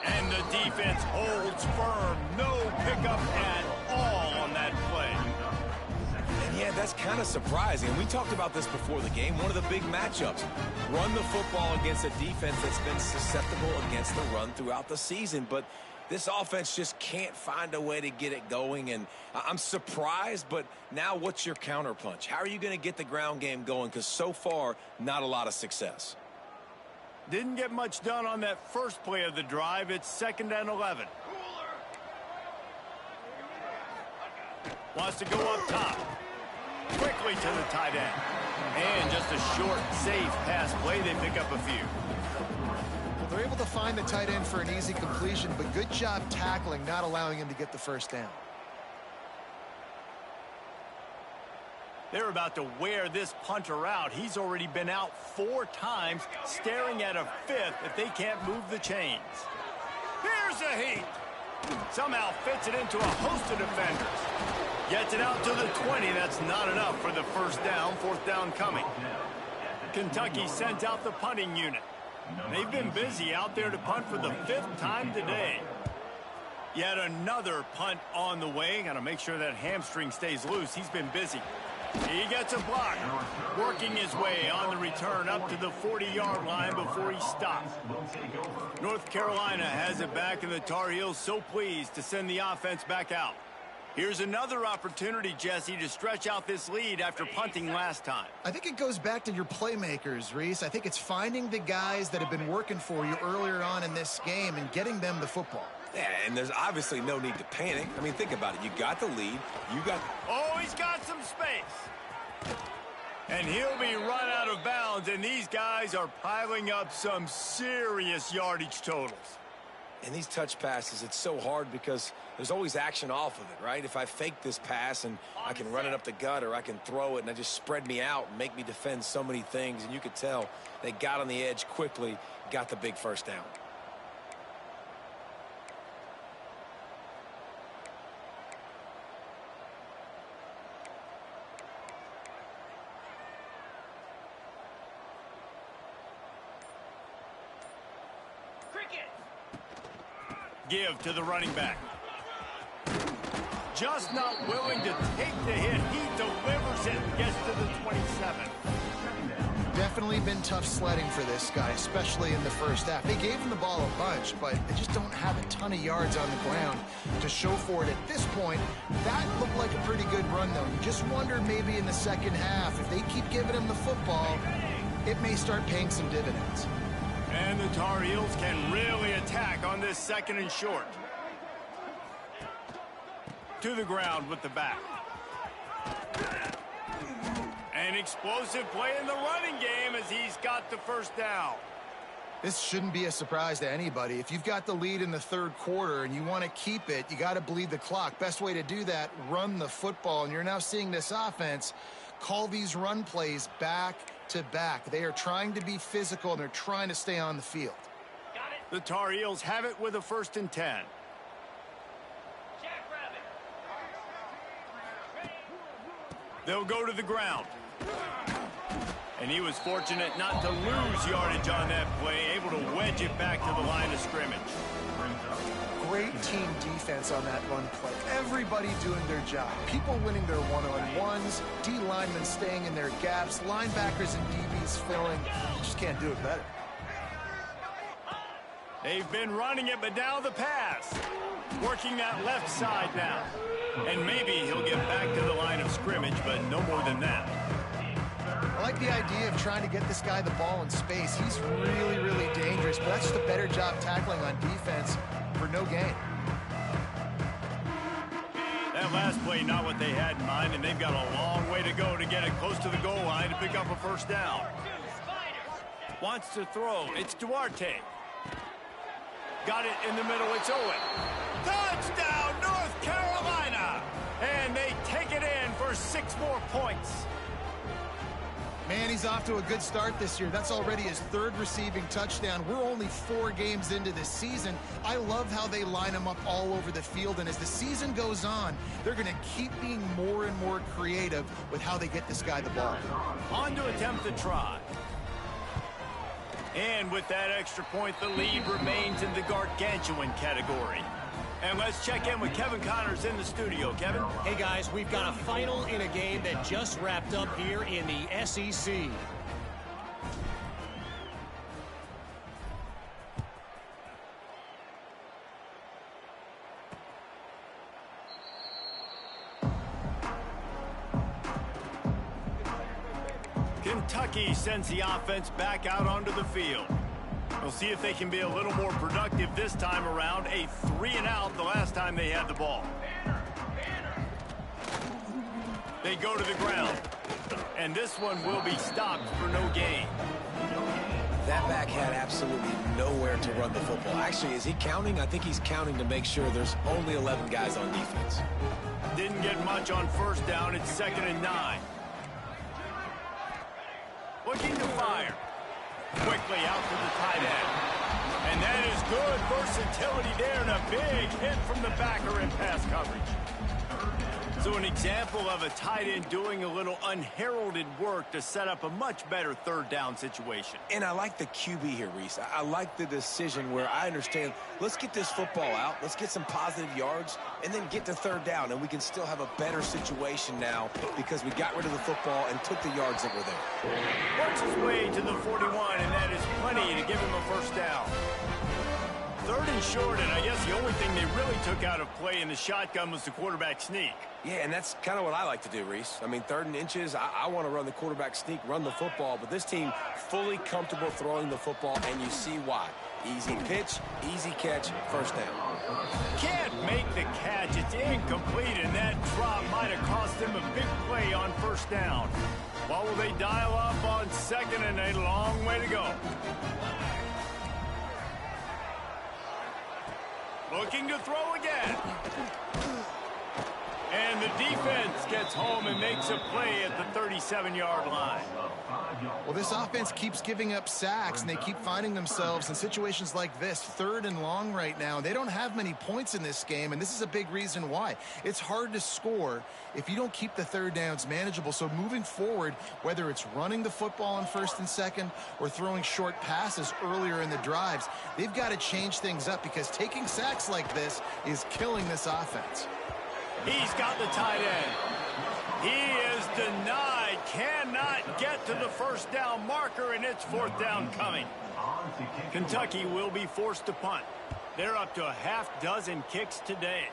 And the defense holds firm. No pickup at all on that play. And yeah, that's kind of surprising. We talked about this before the game. One of the big matchups. Run the football against a defense that's been susceptible against the run throughout the season. But this offense just can't find a way to get it going. And I'm surprised, but now what's your counterpunch? How are you going to get the ground game going? Because so far, not a lot of success. Didn't get much done on that first play of the drive. It's 2nd and 11. Wants to go up top. Quickly to the tight end. And just a short, safe pass play. They pick up a few. Well, they're able to find the tight end for an easy completion, but good job tackling, not allowing him to get the 1st down. They're about to wear this punter out. He's already been out 4 times, staring at a 5th if they can't move the chains. Here's a heat. Somehow fits it into a host of defenders. Gets it out to the 20. That's not enough for the first down. 4th down coming. Kentucky sent out the punting unit. They've been busy out there to punt for the 5th time today. Yet another punt on the way. Got to make sure that hamstring stays loose. He's been busy. He gets a block. Working his way on the return up to the 40-yard line before he stops. North Carolina has it back, and the Tar Heels so pleased to send the offense back out. Here's another opportunity, Jesse, to stretch out this lead after punting last time. I think it goes back to your playmakers, Reese. I think it's finding the guys that have been working for you earlier on in this game and getting them the football. Yeah, and there's obviously no need to panic. I mean, think about it. You got the lead. You got... Oh, he's got some space. And he'll be run out of bounds, and these guys are piling up some serious yardage totals. And these touch passes, it's so hard because there's always action off of it, right? If I fake this pass and I can run it up the gut, or I can throw it and I just spread me out and make me defend so many things. And you could tell they got on the edge quickly, got the big first down. Give to the running back. Just not willing to take the hit. He delivers it and gets to the 27. Definitely been tough sledding for this guy, especially in the first half. They gave him the ball a bunch, but they just don't have a ton of yards on the ground to show for it at this point. That looked like a pretty good run, though. You just wonder maybe in the second half, if they keep giving him the football, it may start paying some dividends. And the Tar Heels can really attack on this 2nd and short. To the ground with the back. An explosive play in the running game as he's got the first down. This shouldn't be a surprise to anybody. If you've got the lead in the 3rd quarter and you want to keep it, you got to bleed the clock. Best way to do that, run the football. And you're now seeing this offense call these run plays back to back. They are trying to be physical, and they're trying to stay on the field. The Tar Heels have it with a 1st and 10. They'll go to the ground. And he was fortunate not to lose yardage on that play, able to wedge it back to the line of scrimmage. Great team defense on that run play. Everybody doing their job. People winning their one-on-ones, D linemen staying in their gaps, linebackers and DBs filling. Just can't do it better. They've been running it, but now the pass. Working that left side now. And maybe he'll get back to the line of scrimmage, but no more than that. I like the idea of trying to get this guy the ball in space. He's really, really dangerous, but that's just a better job tackling on defense for no gain. That last play, not what they had in mind, and they've got a long way to go to get it close to the goal line to pick up a first down. Wants to throw. It's Duarte. Got it in the middle. It's Owen. Touchdown, North Carolina! And they take it in for 6 more points. Man, he's off to a good start this year. That's already his 3rd receiving touchdown. We're only 4 games into this season. I love how they line him up all over the field. And as the season goes on, they're going to keep being more and more creative with how they get this guy the ball. On to attempt the try. And with that extra point, the lead remains in the gargantuan category. And let's check in with Kevin Connors in the studio. Kevin? Hey, guys, we've got a final in a game that just wrapped up here in the SEC. Kentucky sends the offense back out onto the field. We'll see if they can be a little more productive this time around. A 3-and-out the last time they had the ball. They go to the ground. And this one will be stopped for no gain. That back had absolutely nowhere to run the football. Actually, is he counting? I think he's counting to make sure there's only 11 guys on defense. Didn't get much on first down. It's 2nd and 9. Looking to fire. Quickly out to the tight end. And that is good versatility there and a big hit from the backer in pass coverage. So an example of a tight end doing a little unheralded work to set up a much better third down situation. And I like the QB here, Reese. I like the decision where I understand, let's get this football out, let's get some positive yards, and then get to third down, and we can still have a better situation now because we got rid of the football and took the yards that were there. Works his way to the 41, and that is plenty to give him a first down. Third and short, and I guess the only thing they really took out of play in the shotgun was the quarterback sneak. Yeah, and that's kind of what I like to do, Reese. I mean, 3rd and inches, I want to run the quarterback sneak, run the football, but this team fully comfortable throwing the football, and you see why. Easy pitch, easy catch, first down. Can't make the catch. It's incomplete, and that drop might have cost them a big play on first down. What will they dial up on second, and a long way to go. Looking to throw again. And the defense gets home and makes a play at the 37-yard line. Well, this offense keeps giving up sacks, and they keep finding themselves in situations like this, 3rd and long right now. They don't have many points in this game, and this is a big reason why. It's hard to score if you don't keep the third downs manageable. So moving forward, whether it's running the football on 1st and 2nd or throwing short passes earlier in the drives, they've got to change things up because taking sacks like this is killing this offense. He's got the tight end. He is denied. Cannot get to the first down marker, and it's 4th down coming. Kentucky will be forced to punt. They're up to a half-dozen kicks today.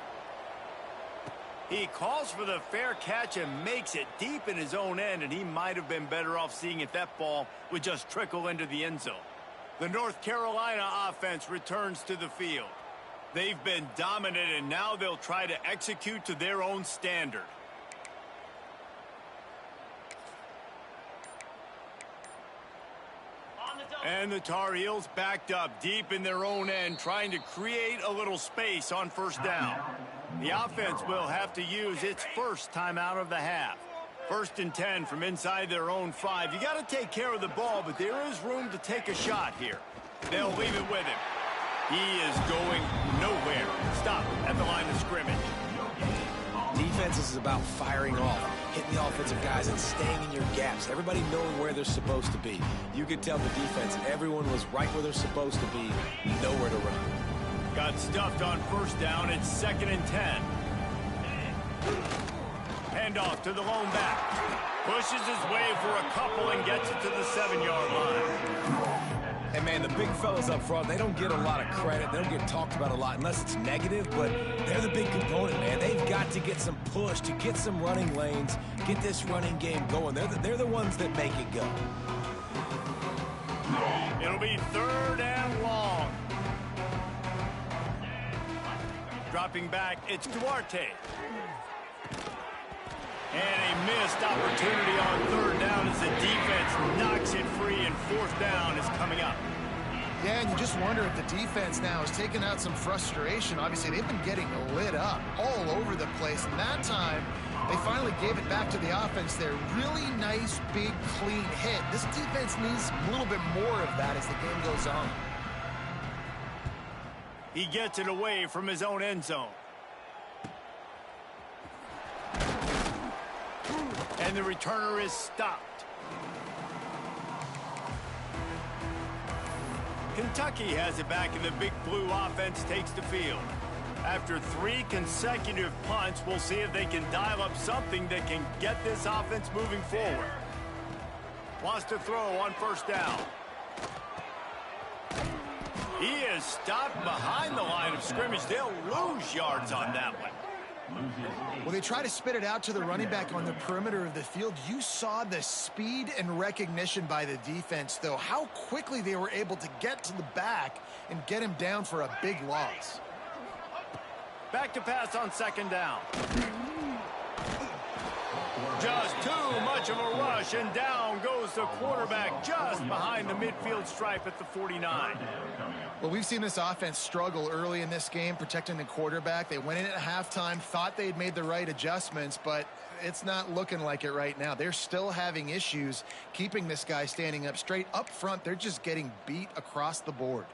He calls for the fair catch and makes it deep in his own end, and he might have been better off seeing if that ball would just trickle into the end zone. The North Carolina offense returns to the field. They've been dominant, and now they'll try to execute to their own standard. And the Tar Heels backed up deep in their own end, trying to create a little space on first down. The offense will have to use its first timeout of the half. 1st and 10 from inside their own 5. You got to take care of the ball, but there is room to take a shot here. They'll leave it with him. He is going nowhere. Stop at the line of scrimmage. Defense is about firing off, hitting the offensive guys and staying in your gaps. Everybody knowing where they're supposed to be. You could tell the defense, everyone was right where they're supposed to be, nowhere to run. Got stuffed on first down. It's 2nd and 10. Handoff to the lone back. Pushes his way for a couple and gets it to the 7-yard line. And, man, the big fellas up front, they don't get a lot of credit. They don't get talked about a lot unless it's negative, but they're the big component, man. They've got to get some push, to get some running lanes, get this running game going. They're the ones that make it go. It'll be 3rd and long. Dropping back, it's Duarte. And a missed opportunity on 3rd down as the defense knocks it free, and 4th down is coming up. Yeah, and you just wonder if the defense now has taken out some frustration. Obviously, they've been getting lit up all over the place, and that time they finally gave it back to the offense there. Really nice, big, clean hit. This defense needs a little bit more of that as the game goes on. He gets it away from his own end zone. And the returner is stopped. Kentucky has it back, and the Big Blue offense takes the field. After 3 consecutive punts, we'll see if they can dial up something that can get this offense moving forward. Wants to throw on first down. He is stopped behind the line of scrimmage. They'll lose yards on that one. Well, they try to spit it out to the running back on the perimeter of the field. You saw the speed and recognition by the defense, though, how quickly they were able to get to the back and get him down for a big loss. Back to pass on 2nd down. Just too much of a rush, and down goes the quarterback just behind the midfield stripe at the 49. Well, we've seen this offense struggle early in this game, protecting the quarterback. They went in at halftime, thought they'd made the right adjustments, but it's not looking like it right now. They're still having issues keeping this guy standing up straight. Up front, they're just getting beat across the board.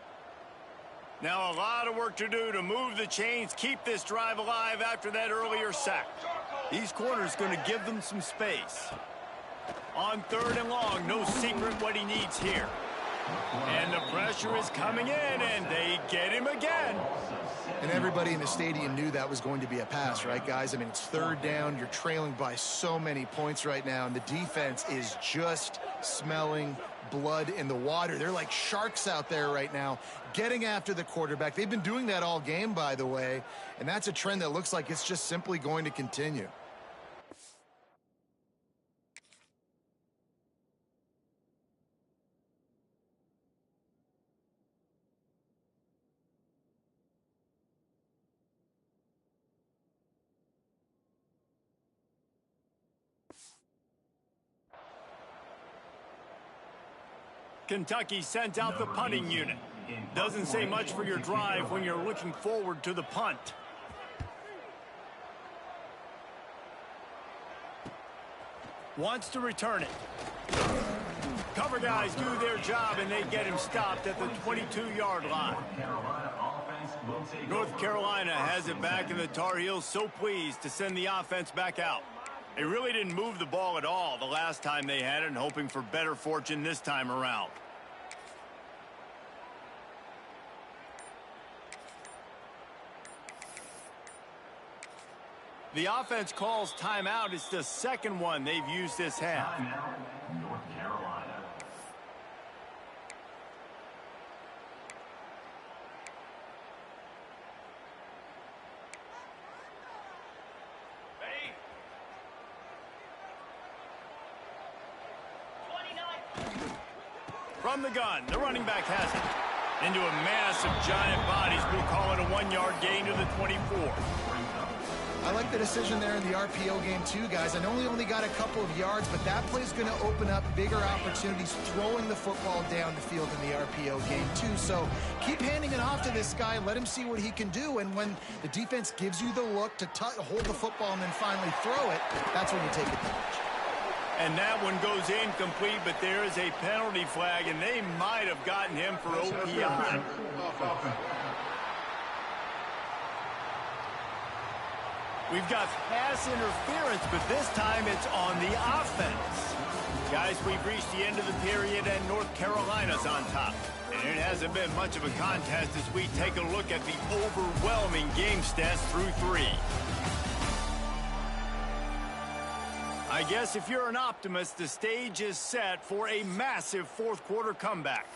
Now a lot of work to do to move the chains, keep this drive alive after that earlier sack. These corners going to give them some space. On 3rd and long, no secret what he needs here. And the pressure is coming in, and they get him again. And everybody in the stadium knew that was going to be a pass, right, guys? I mean, it's 3rd down. You're trailing by so many points right now, and the defense is just smelling blood in the water. They're like sharks out there right now, getting after the quarterback. They've been doing that all game, by the way, and that's a trend that looks like it's just simply going to continue. Kentucky sent out the punting unit. Doesn't say much for your drive when you're looking forward to the punt. Wants to return it. Cover guys do their job, and they get him stopped at the 22-yard line. North Carolina has it back, and the Tar Heels so pleased to send the offense back out. They really didn't move the ball at all the last time they had it, and hoping for better fortune this time around. The offense calls timeout. It's the second one they've used this half. North Carolina. From the gun, the running back has it. Into a mass of giant bodies. We'll call it a 1-yard gain to the 24. I like the decision there in the RPO game too, guys. I know he only got a couple of yards, but that play's going to open up bigger opportunities throwing the football down the field in the RPO game too. So keep handing it off to this guy. Let him see what he can do. And when the defense gives you the look to hold the football and then finally throw it, that's when you take advantage. And that one goes incomplete, but there is a penalty flag, and they might have gotten him for OPI. We've got pass interference, but this time it's on the offense. Guys, we've reached the end of the period, and North Carolina's on top. And it hasn't been much of a contest as we take a look at the overwhelming game stats through 3. I guess if you're an optimist, the stage is set for a massive fourth-quarter comeback.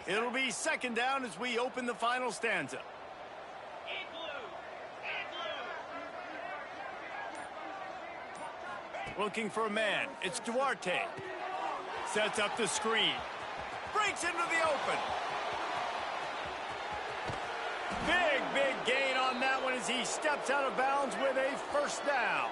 It'll be second down as we open the final stanza. Looking for a man. It's Duarte. Sets up the screen. Breaks into the open. Big gain on that one as he steps out of bounds with a first down.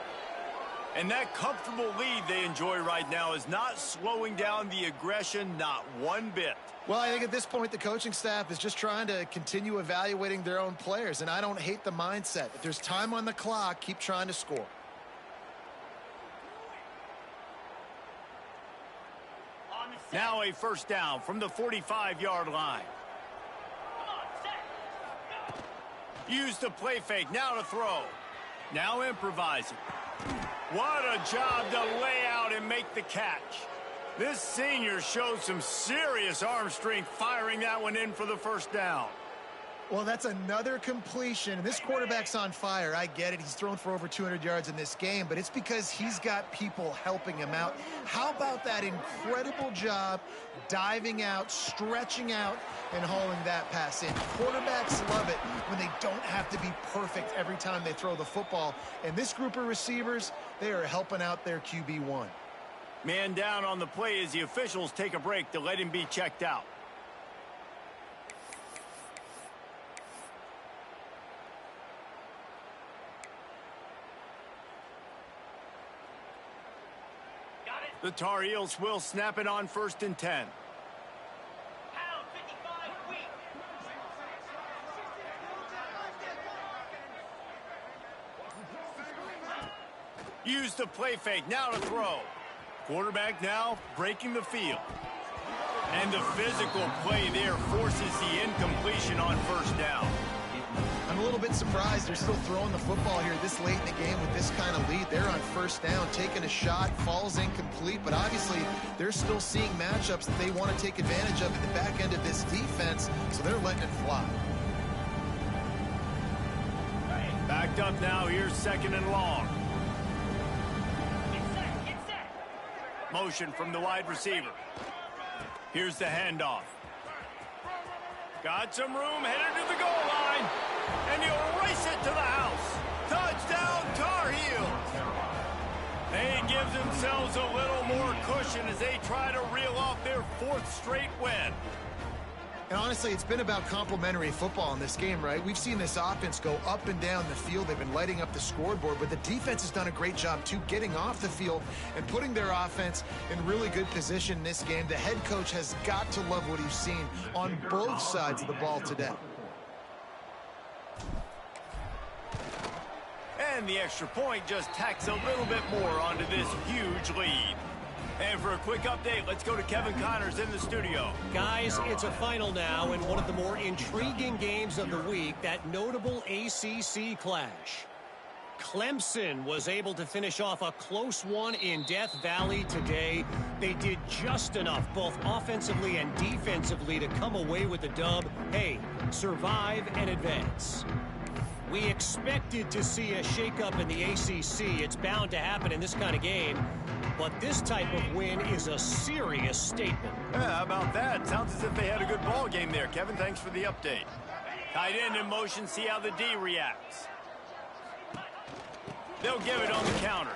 And that comfortable lead they enjoy right now is not slowing down the aggression, not one bit. Well, I think at this point, the coaching staff is just trying to continue evaluating their own players, and I don't hate the mindset. If there's time on the clock, keep trying to score. Now a first down from the 45-yard line. Use the play fake, now to throw. Now improvising. What a job to lay out and make the catch. This senior showed some serious arm strength firing that one in for the first down. Well, that's another completion. This quarterback's on fire. I get it. He's thrown for over 200 yards in this game, but it's because he's got people helping him out. How about that incredible job diving out, stretching out, and hauling that pass in? Quarterbacks love it when they don't have to be perfect every time they throw the football. And this group of receivers, they are helping out their QB1. Man down on the play as the officials take a break to let him be checked out. The Tar Heels will snap it on 1st and 10. Use the play fake, now to throw. Quarterback now breaking the field. And the physical play there forces the incompletion on 1st down. I'm a little bit surprised they're still throwing the football here this late in the game with this kind of lead. They're on 1st down, taking a shot, falls incomplete, but obviously they're still seeing matchups that they want to take advantage of at the back end of this defense, so they're letting it fly. Backed up now, here's 2nd and long. Motion from the wide receiver. Here's the handoff. Got some room, headed to the goal line. And he'll race it to the house. Touchdown, Tar Heels. They give themselves a little more cushion as they try to reel off their 4th straight win. And honestly, it's been about complementary football in this game, right? We've seen this offense go up and down the field. They've been lighting up the scoreboard, but the defense has done a great job, too, getting off the field and putting their offense in really good position in this game. The head coach has got to love what he's seen on both sides of the ball today. And the extra point just tacks a little bit more onto this huge lead. And for a quick update, let's go to Kevin Connors in the studio. Guys, it's a final now in one of the more intriguing games of the week, that notable ACC clash. Clemson was able to finish off a close one in Death Valley today. They did just enough, both offensively and defensively, to come away with the dub. Hey, survive and advance. We expected to see a shakeup in the ACC. It's bound to happen in this kind of game. But this type of win is a serious statement. Yeah, how about that? Sounds as if they had a good ball game there. Kevin, thanks for the update. Tight end in motion, see how the D reacts. They'll give it on the counter.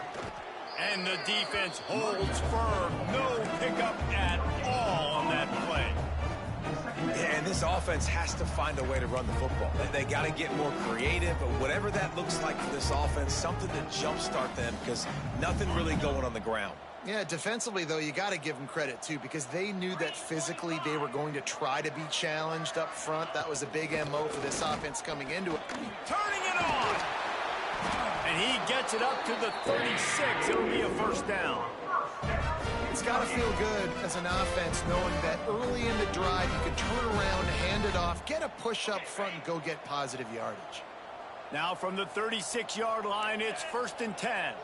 And the defense holds firm. No pickup at all on that play. Yeah, and this offense has to find a way to run the football. They got to get more creative, but whatever that looks like for this offense, something to jumpstart them, because nothing really going on the ground. Yeah, defensively, though, you got to give them credit, too, because they knew that physically they were going to try to be challenged up front. That was a big MO for this offense coming into it. Turning it on! And he gets it up to the 36. It'll be a 1st down. It's got to feel good as an offense knowing that early in the drive you can turn around, hand it off, get a push up front, and go get positive yardage. Now from the 36-yard line, it's 1st and 10.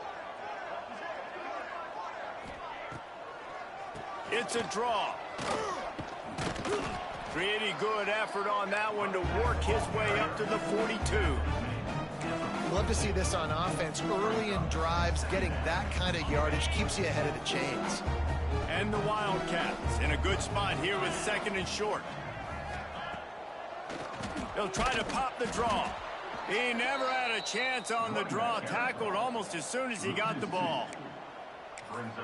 It's a draw. Pretty good effort on that one to work his way up to the 42. Love to see this on offense. Early in drives, getting that kind of yardage keeps you ahead of the chains. And the Wildcats in a good spot here with 2nd and short. He'll try to pop the draw. He never had a chance on the draw. Tackled almost as soon as he got the ball.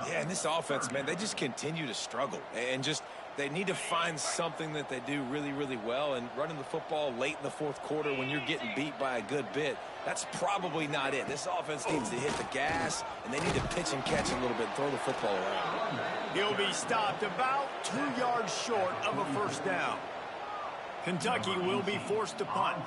Yeah, and this offense, man, they just continue to struggle. And just, they need to find something that they do really, really well. And running the football late in the 4th quarter when you're getting beat by a good bit, that's probably not it. This offense needs to hit the gas, and they need to pitch and catch a little bit, throw the football around. He'll be stopped about 2 yards short of a 1st down. Kentucky will be forced to punt.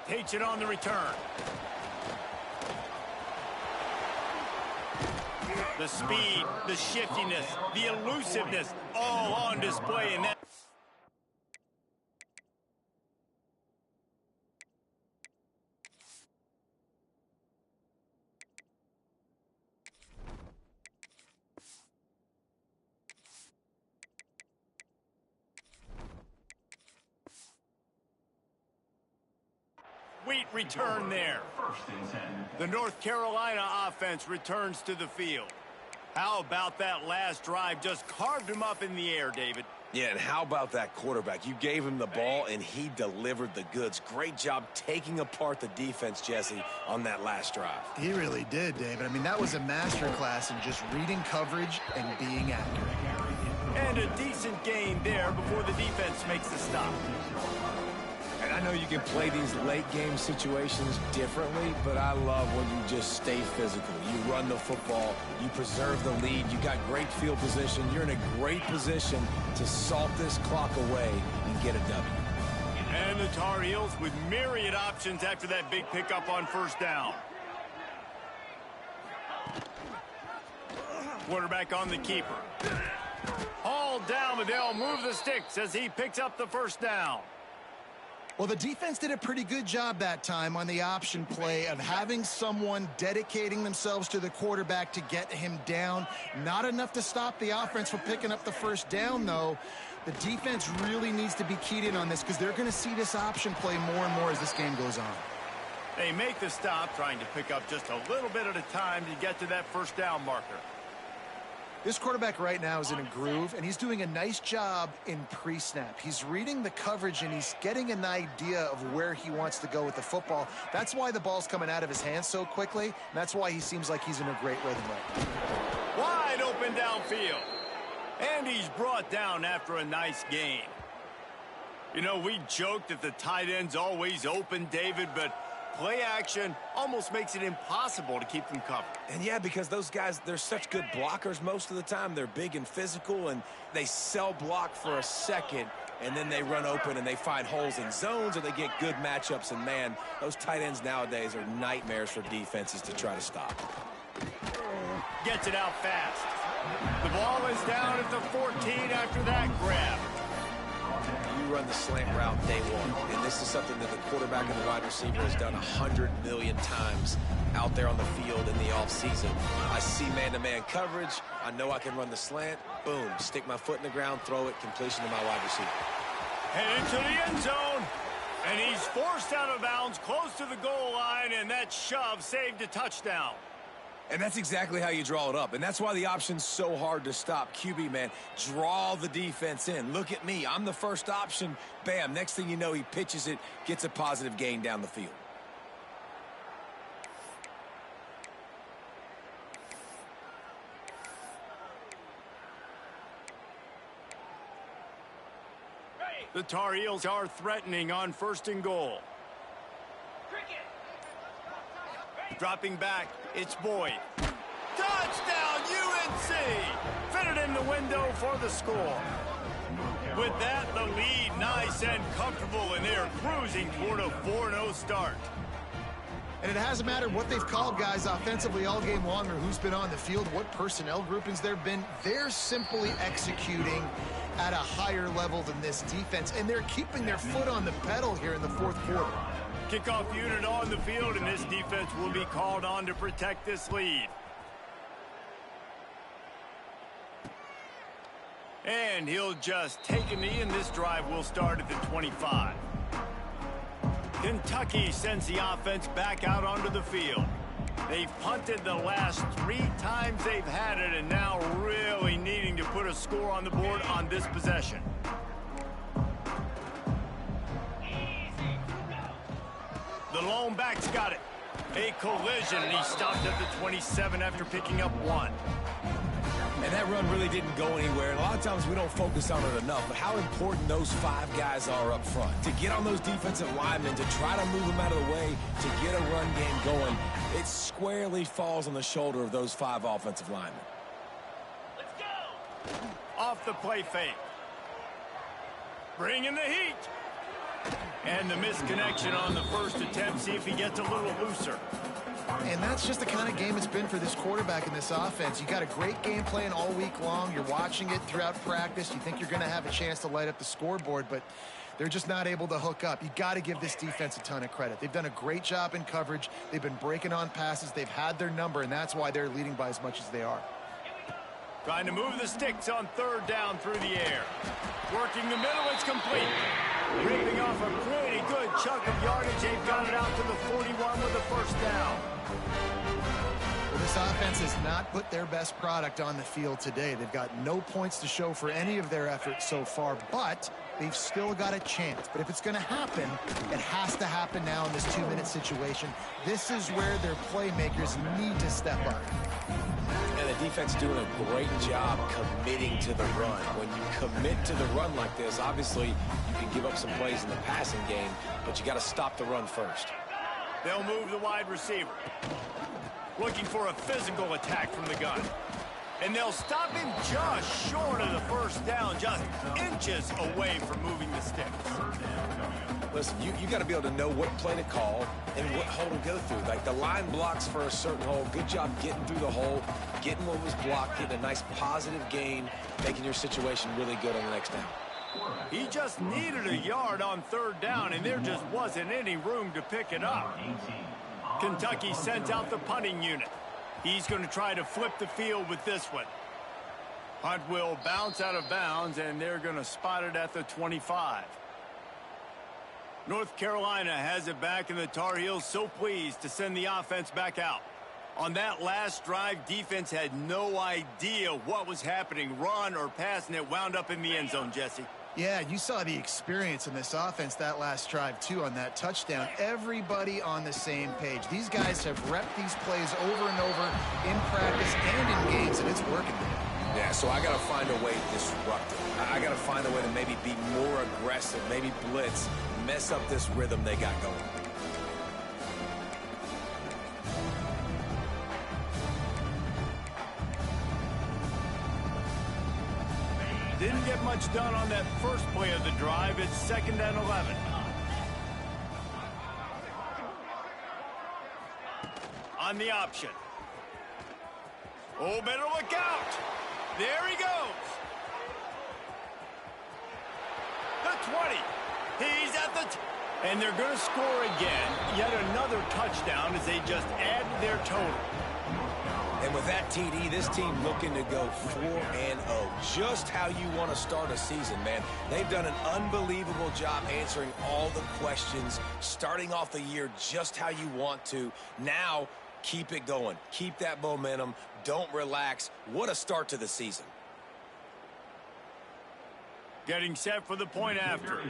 Takes it on the return. The speed, the shiftiness, the elusiveness, all on display in that. Sweet return there. The North Carolina offense returns to the field. How about that last drive? Just carved him up in the air, David. Yeah, and how about that quarterback? You gave him the ball, and he delivered the goods. Great job taking apart the defense, Jesse, on that last drive. He really did, David. I mean, that was a masterclass in just reading coverage and being accurate. And a decent gain there before the defense makes the stop. And I know you can play these late game situations differently, but I love when you just stay physical. You run the football, you preserve the lead, you got great field position, you're in a great position to salt this clock away and get a W. And the Tar Heels with myriad options after that big pickup on first down. Quarterback on the keeper. All down, but they'll move the sticks as he picks up the first down. Well, the defense did a pretty good job that time on the option play of having someone dedicating themselves to the quarterback to get him down. Not enough to stop the offense from picking up the first down, though. The defense really needs to be keyed in on this because they're going to see this option play more and more as this game goes on. They make the stop, trying to pick up just a little bit at a time to get to that first down marker. This quarterback right now is in a groove, and he's doing a nice job in pre-snap. He's reading the coverage, and he's getting an idea of where he wants to go with the football. That's why the ball's coming out of his hands so quickly, and that's why he seems like he's in a great rhythm right now. Wide open downfield. And he's brought down after a nice gain. You know, we joked that the tight end's always open, David, but play action almost makes it impossible to keep them covered. And yeah, because those guys, they're such good blockers most of the time. They're big and physical, and they cell block for a second, and then they run open and they find holes in zones, or they get good matchups. And man, those tight ends nowadays are nightmares for defenses to try to stop. Gets it out fast. The ball is down at the 14 after that grab. You run the slant route day one, and this is something that the quarterback and the wide receiver has done 100 million times out there on the field in the offseason. I see man-to-man coverage. I know I can run the slant. Boom, stick my foot in the ground, throw it, completion to my wide receiver. And into the end zone. And he's forced out of bounds close to the goal line, and that shove saved a touchdown. And that's exactly how you draw it up. And that's why the option's so hard to stop. QB, man, draw the defense in. Look at me. I'm the first option. Bam. Next thing you know, he pitches it, gets a positive gain down the field. The Tar Heels are threatening on first and goal. Dropping back, it's Boyd. Touchdown, UNC! Fitted in the window for the score. With that, the lead nice and comfortable, and they're cruising toward a 4-0 start. And it hasn't mattered what they've called guys offensively all game long or who's been on the field, what personnel groupings there have been. They're simply executing at a higher level than this defense, and they're keeping their foot on the pedal here in the fourth quarter. Kickoff unit on the field, and this defense will be called on to protect this lead. And he'll just take a knee, and this drive will start at the 25. Kentucky sends the offense back out onto the field. They've punted the last 3 times they've had it, and now really needing to put a score on the board on this possession. The lone back's got it. A collision, and he stopped at the 27 after picking up 1. And that run really didn't go anywhere. And a lot of times we don't focus on it enough, but how important those 5 guys are up front. To get on those defensive linemen, to try to move them out of the way, to get a run game going, it squarely falls on the shoulder of those 5 offensive linemen. Let's go! Off the play fake. Bringing the heat. And the misconnection on the first attempt. See if he gets a little looser. And that's just the kind of game it's been for this quarterback in this offense. You got a great game plan all week long. You're watching it throughout practice. You think you're going to have a chance to light up the scoreboard, but they're just not able to hook up. You got to give this defense a ton of credit. They've done a great job in coverage. They've been breaking on passes. They've had their number, and that's why they're leading by as much as they are. Trying to move the sticks on third down through the air. Working the middle, it's complete. Ripping off a pretty good chunk of yardage. They've got it out to the 41 with the first down. Well, this offense has not put their best product on the field today. They've got no points to show for any of their efforts so far, but they've still got a chance. But if it's going to happen, it has to happen now in this 2-minute situation. This is where their playmakers need to step up. And the defense doing a great job committing to the run. When you commit to the run like this, obviously you can give up some plays in the passing game, but you got to stop the run first. They'll move the wide receiver. Looking for a physical attack from the gun. And they'll stop him just short of the first down, just inches away from moving the sticks. Listen, you got to be able to know what play to call and what hole to go through. Like the line blocks for a certain hole. Good job getting through the hole, getting what was blocked, getting a nice positive gain, making your situation really good on the next down. He just needed a yard on third down, and there just wasn't any room to pick it up. Kentucky sent out the punting unit. He's going to try to flip the field with this one. Punt will bounce out of bounds, and they're going to spot it at the 25. North Carolina has it back, and the Tar Heels so pleased to send the offense back out. On that last drive, defense had no idea what was happening, run or pass, and it wound up in the end zone, Jesse. Yeah, you saw the experience in this offense that last drive, too, on that touchdown. Everybody on the same page. These guys have repped these plays over and over in practice and in games, and it's working. Yeah, so I got to find a way to disrupt it. I got to find a way to maybe be more aggressive, maybe blitz, mess up this rhythm they got going. Didn't get much done on that first play of the drive. It's 2nd and 11. On the option. Oh, better look out. There he goes. The 20. He's at the... And they're going to score again. Yet another touchdown as they just add to their total. And with that TD, this team looking to go 4-0. Just how you want to start a season, man. They've done an unbelievable job answering all the questions, starting off the year just how you want to. Now, keep it going. Keep that momentum. Don't relax. What a start to the season. Getting set for the point after.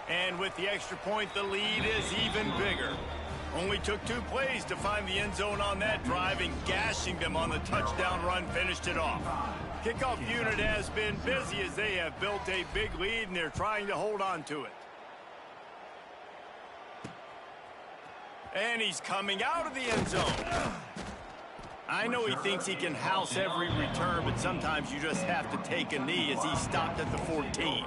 And with the extra point, the lead is even bigger. Only took 2 plays to find the end zone on that drive, and gashing them on the touchdown run finished it off. Kickoff unit has been busy as they have built a big lead, and they're trying to hold on to it. And he's coming out of the end zone. I know he thinks he can house every return, but sometimes you just have to take a knee as he stopped at the 14.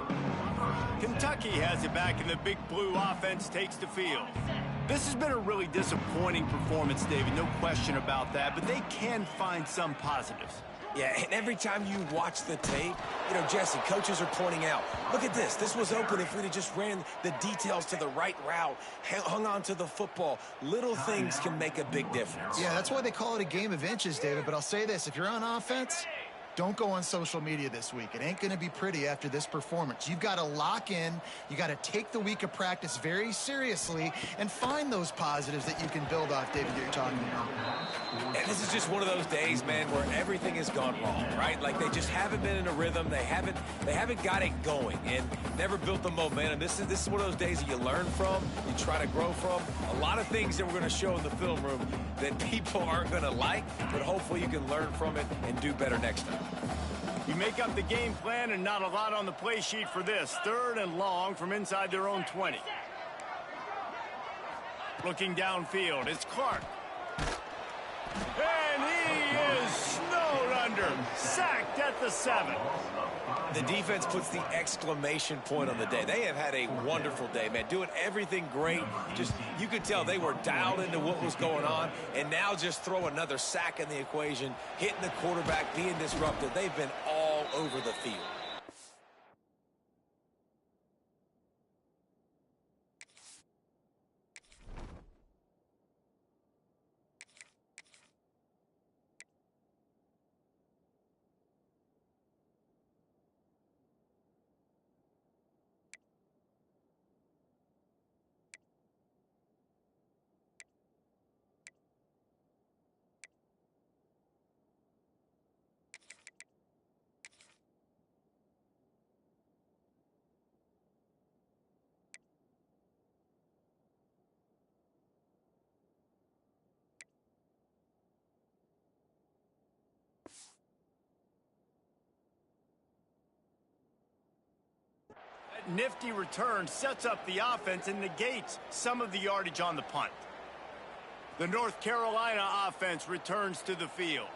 Kentucky has it back, and the Big Blue offense takes the field. This has been a really disappointing performance, David, no question about that, but they can find some positives. Yeah, and every time you watch the tape, you know, Jesse, coaches are pointing out, look at this. This was open if we'd have just ran the details to the right route, hung on to the football. Little things can make a big difference. Yeah, that's why they call it a game of inches, David. But I'll say this, if you're on offense, don't go on social media this week. It ain't going to be pretty after this performance. You've got to lock in. You got to take the week of practice very seriously and find those positives that you can build off, David, that you're talking about. And this is just one of those days, man, where everything has gone wrong, right? Like they just haven't been in a rhythm. They haven't got it going and never built the momentum. This is one of those days that you learn from, you try to grow from. A lot of things that we're going to show in the film room that people aren't going to like, but hopefully you can learn from it and do better next time. You make up the game plan and not a lot on the play sheet for this. 3rd and long from inside their own 20. Looking downfield, it's Clark. And he is snowed under. Sacked at the 7. The defense puts the exclamation point on the day. They have had a wonderful day, man. Doing everything great. Just, you could tell they were dialed into what was going on. And now just throw another sack in the equation, hitting the quarterback, being disruptive. They've been all over the field. nifty return sets up the offense and negates some of the yardage on the punt. The North Carolina offense returns to the field.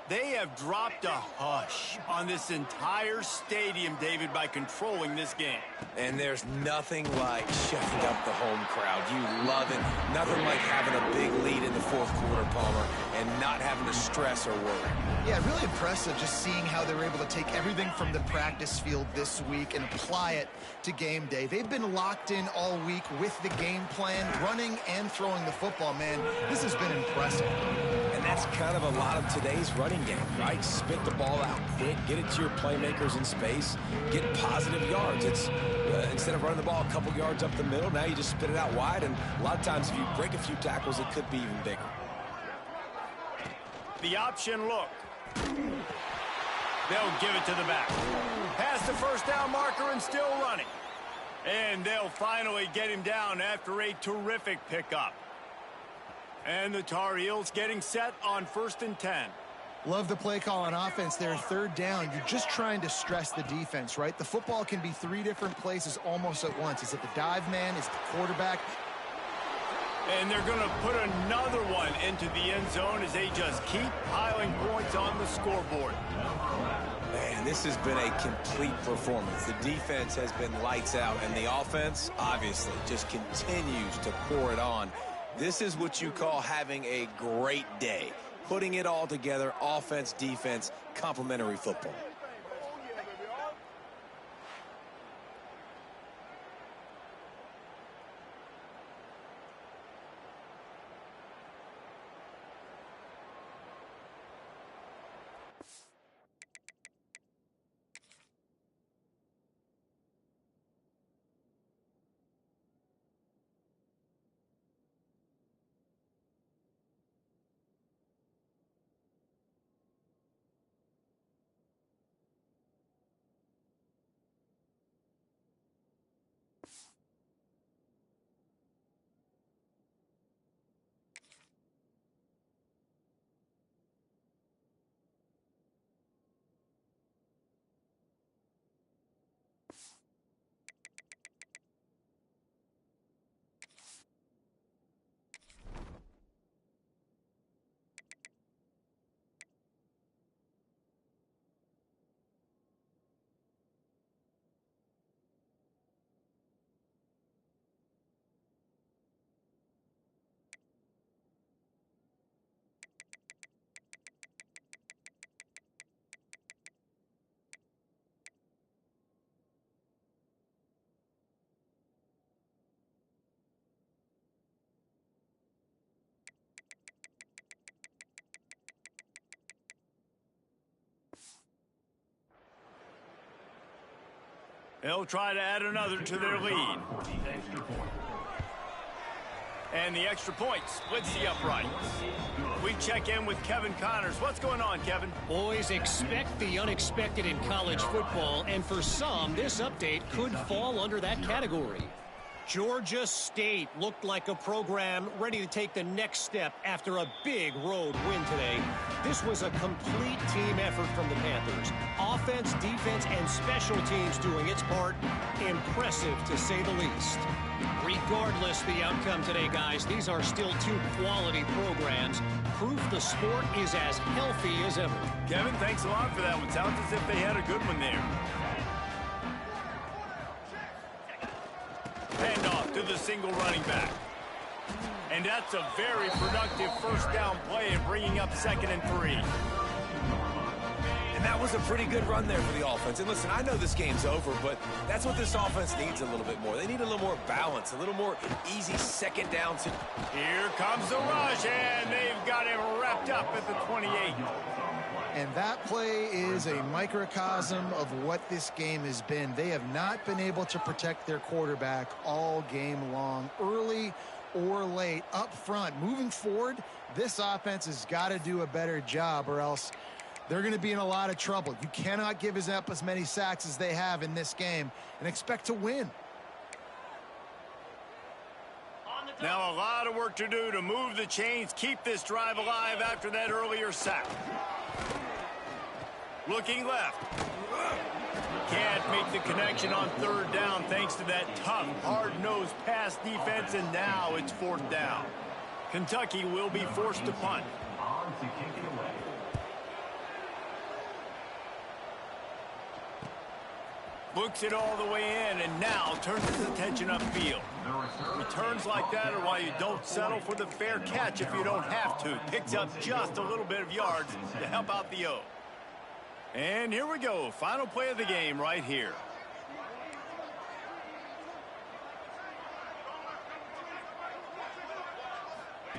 They have dropped a hush on this entire stadium, David, by controlling this game. And there's nothing like shutting up the home crowd. You love it. Nothing like having a big lead in the fourth quarter, Palmer, and not having to stress or worry. Yeah, really impressive just seeing how they were able to take everything from the practice field this week and apply it to game day. They've been locked in all week with the game plan, running and throwing the football, man. This has been impressive. And that's kind of a lot of today's running game, right? Spit the ball out quick, get it to your playmakers in space, get positive yards. It's instead of running the ball a couple yards up the middle, now you just spit it out wide, and a lot of times if you break a few tackles, it could be even bigger. The option look. They'll give it to the back. Past the first down marker and still running. And they'll finally get him down after a terrific pickup. And the Tar Heels getting set on 1st and 10. Love the play call on offense there. 3rd down. You're just trying to stress the defense, right? The football can be 3 different places almost at once. Is it the dive man? Is it the quarterback? And they're going to put another one into the end zone as they just keep piling points on the scoreboard. Man, this has been a complete performance. The defense has been lights out, and the offense, obviously, just continues to pour it on. This is what you call having a great day. Putting it all together, offense, defense, complementary football. They'll try to add another to their lead. And the extra point splits the uprights. We check in with Kevin Connors. What's going on, Kevin? Boys, expect the unexpected in college football, and for some, this update could fall under that category. Georgia State looked like a program ready to take the next step after a big road win today. This was a complete team effort from the Panthers. Offense, defense, and special teams doing its part. Impressive, to say the least. Regardless the outcome today, guys, these are still 2 quality programs. Proof the sport is as healthy as ever. Kevin, thanks a lot for that one. Sounds as if they had a good one there. Handoff to the single running back. And that's a very productive first down play and bringing up 2nd and 3. And that was a pretty good run there for the offense. And listen, I know this game's over, but that's what this offense needs a little bit more. They need a little more balance, a little more easy 2nd down. Here comes the rush, and they've got him wrapped up at the 28. And that play is a microcosm of what this game has been. They have not been able to protect their quarterback all game long, early or late, up front. Moving forward, this offense has got to do a better job, or else they're going to be in a lot of trouble. You cannot give up as many sacks as they have in this game and expect to win. Now a lot of work to do to move the chains, keep this drive alive after that earlier sack. Looking left. Can't make the connection on third down thanks to that tough, hard-nosed pass defense, and now it's fourth down. Kentucky will be forced to punt. On to kick it away. Books it all the way in, and now turns his attention upfield. Returns like that are why you don't settle for the fair catch if you don't have to. Picks up just a little bit of yards to help out the O. And here we go. Final play of the game right here.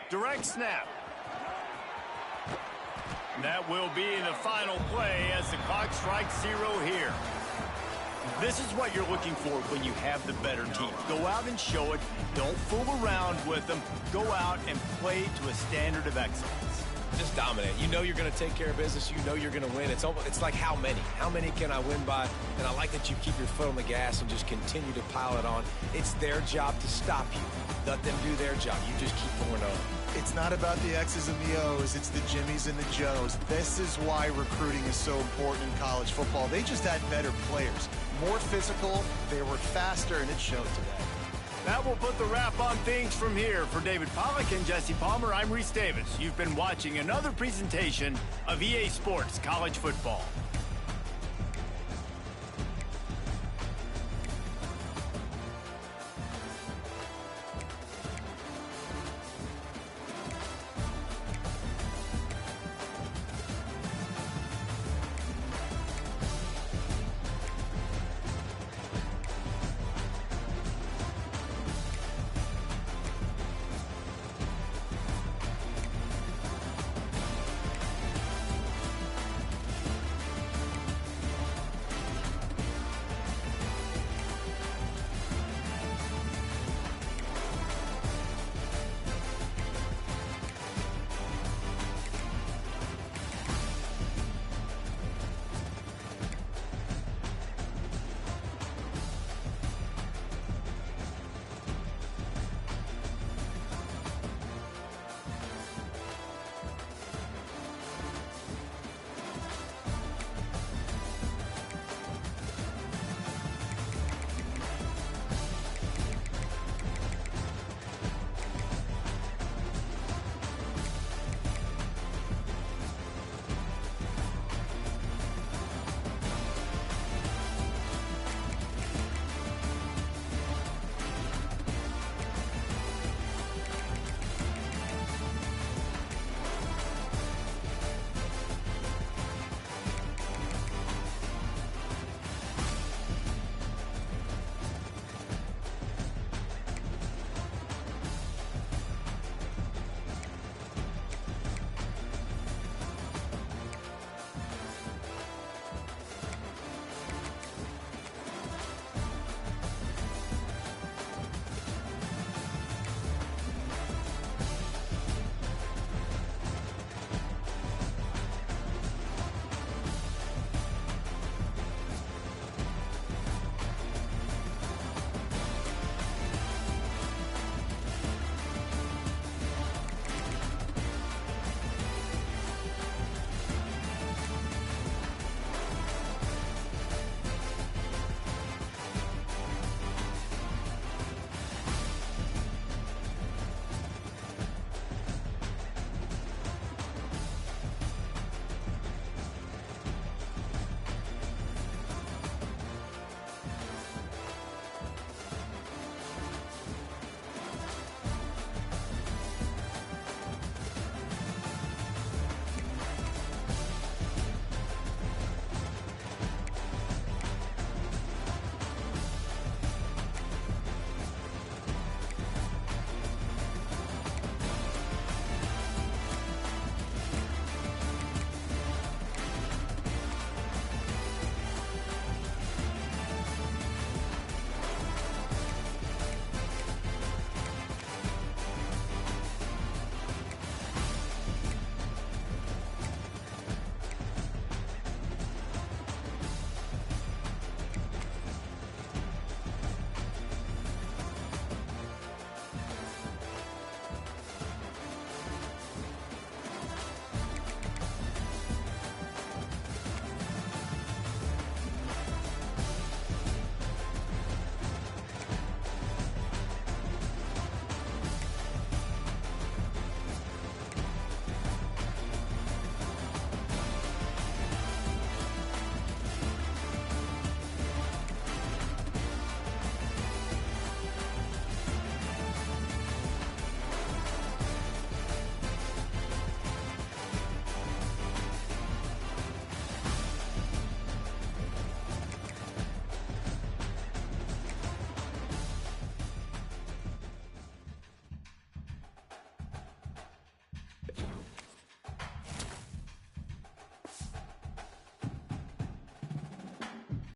Direct snap. That will be the final play as the clock strikes 0 here. This is what you're looking for when you have the better team. Go out and show it. Don't fool around with them. Go out and play to a standard of excellence. Just dominate. You know you're going to take care of business. You know you're going to win. It's like how many? How many can I win by? And I like that you keep your foot on the gas and just continue to pile it on. It's their job to stop you. Let them do their job. You just keep going on. It's not about the X's and the O's. It's the Jimmies and the Joes. This is why recruiting is so important in college football. They just had better players. More physical, they were faster, and it showed today. That will put the wrap on things from here. For David Pollack and Jesse Palmer, I'm Reese Davis. You've been watching another presentation of EA Sports College Football.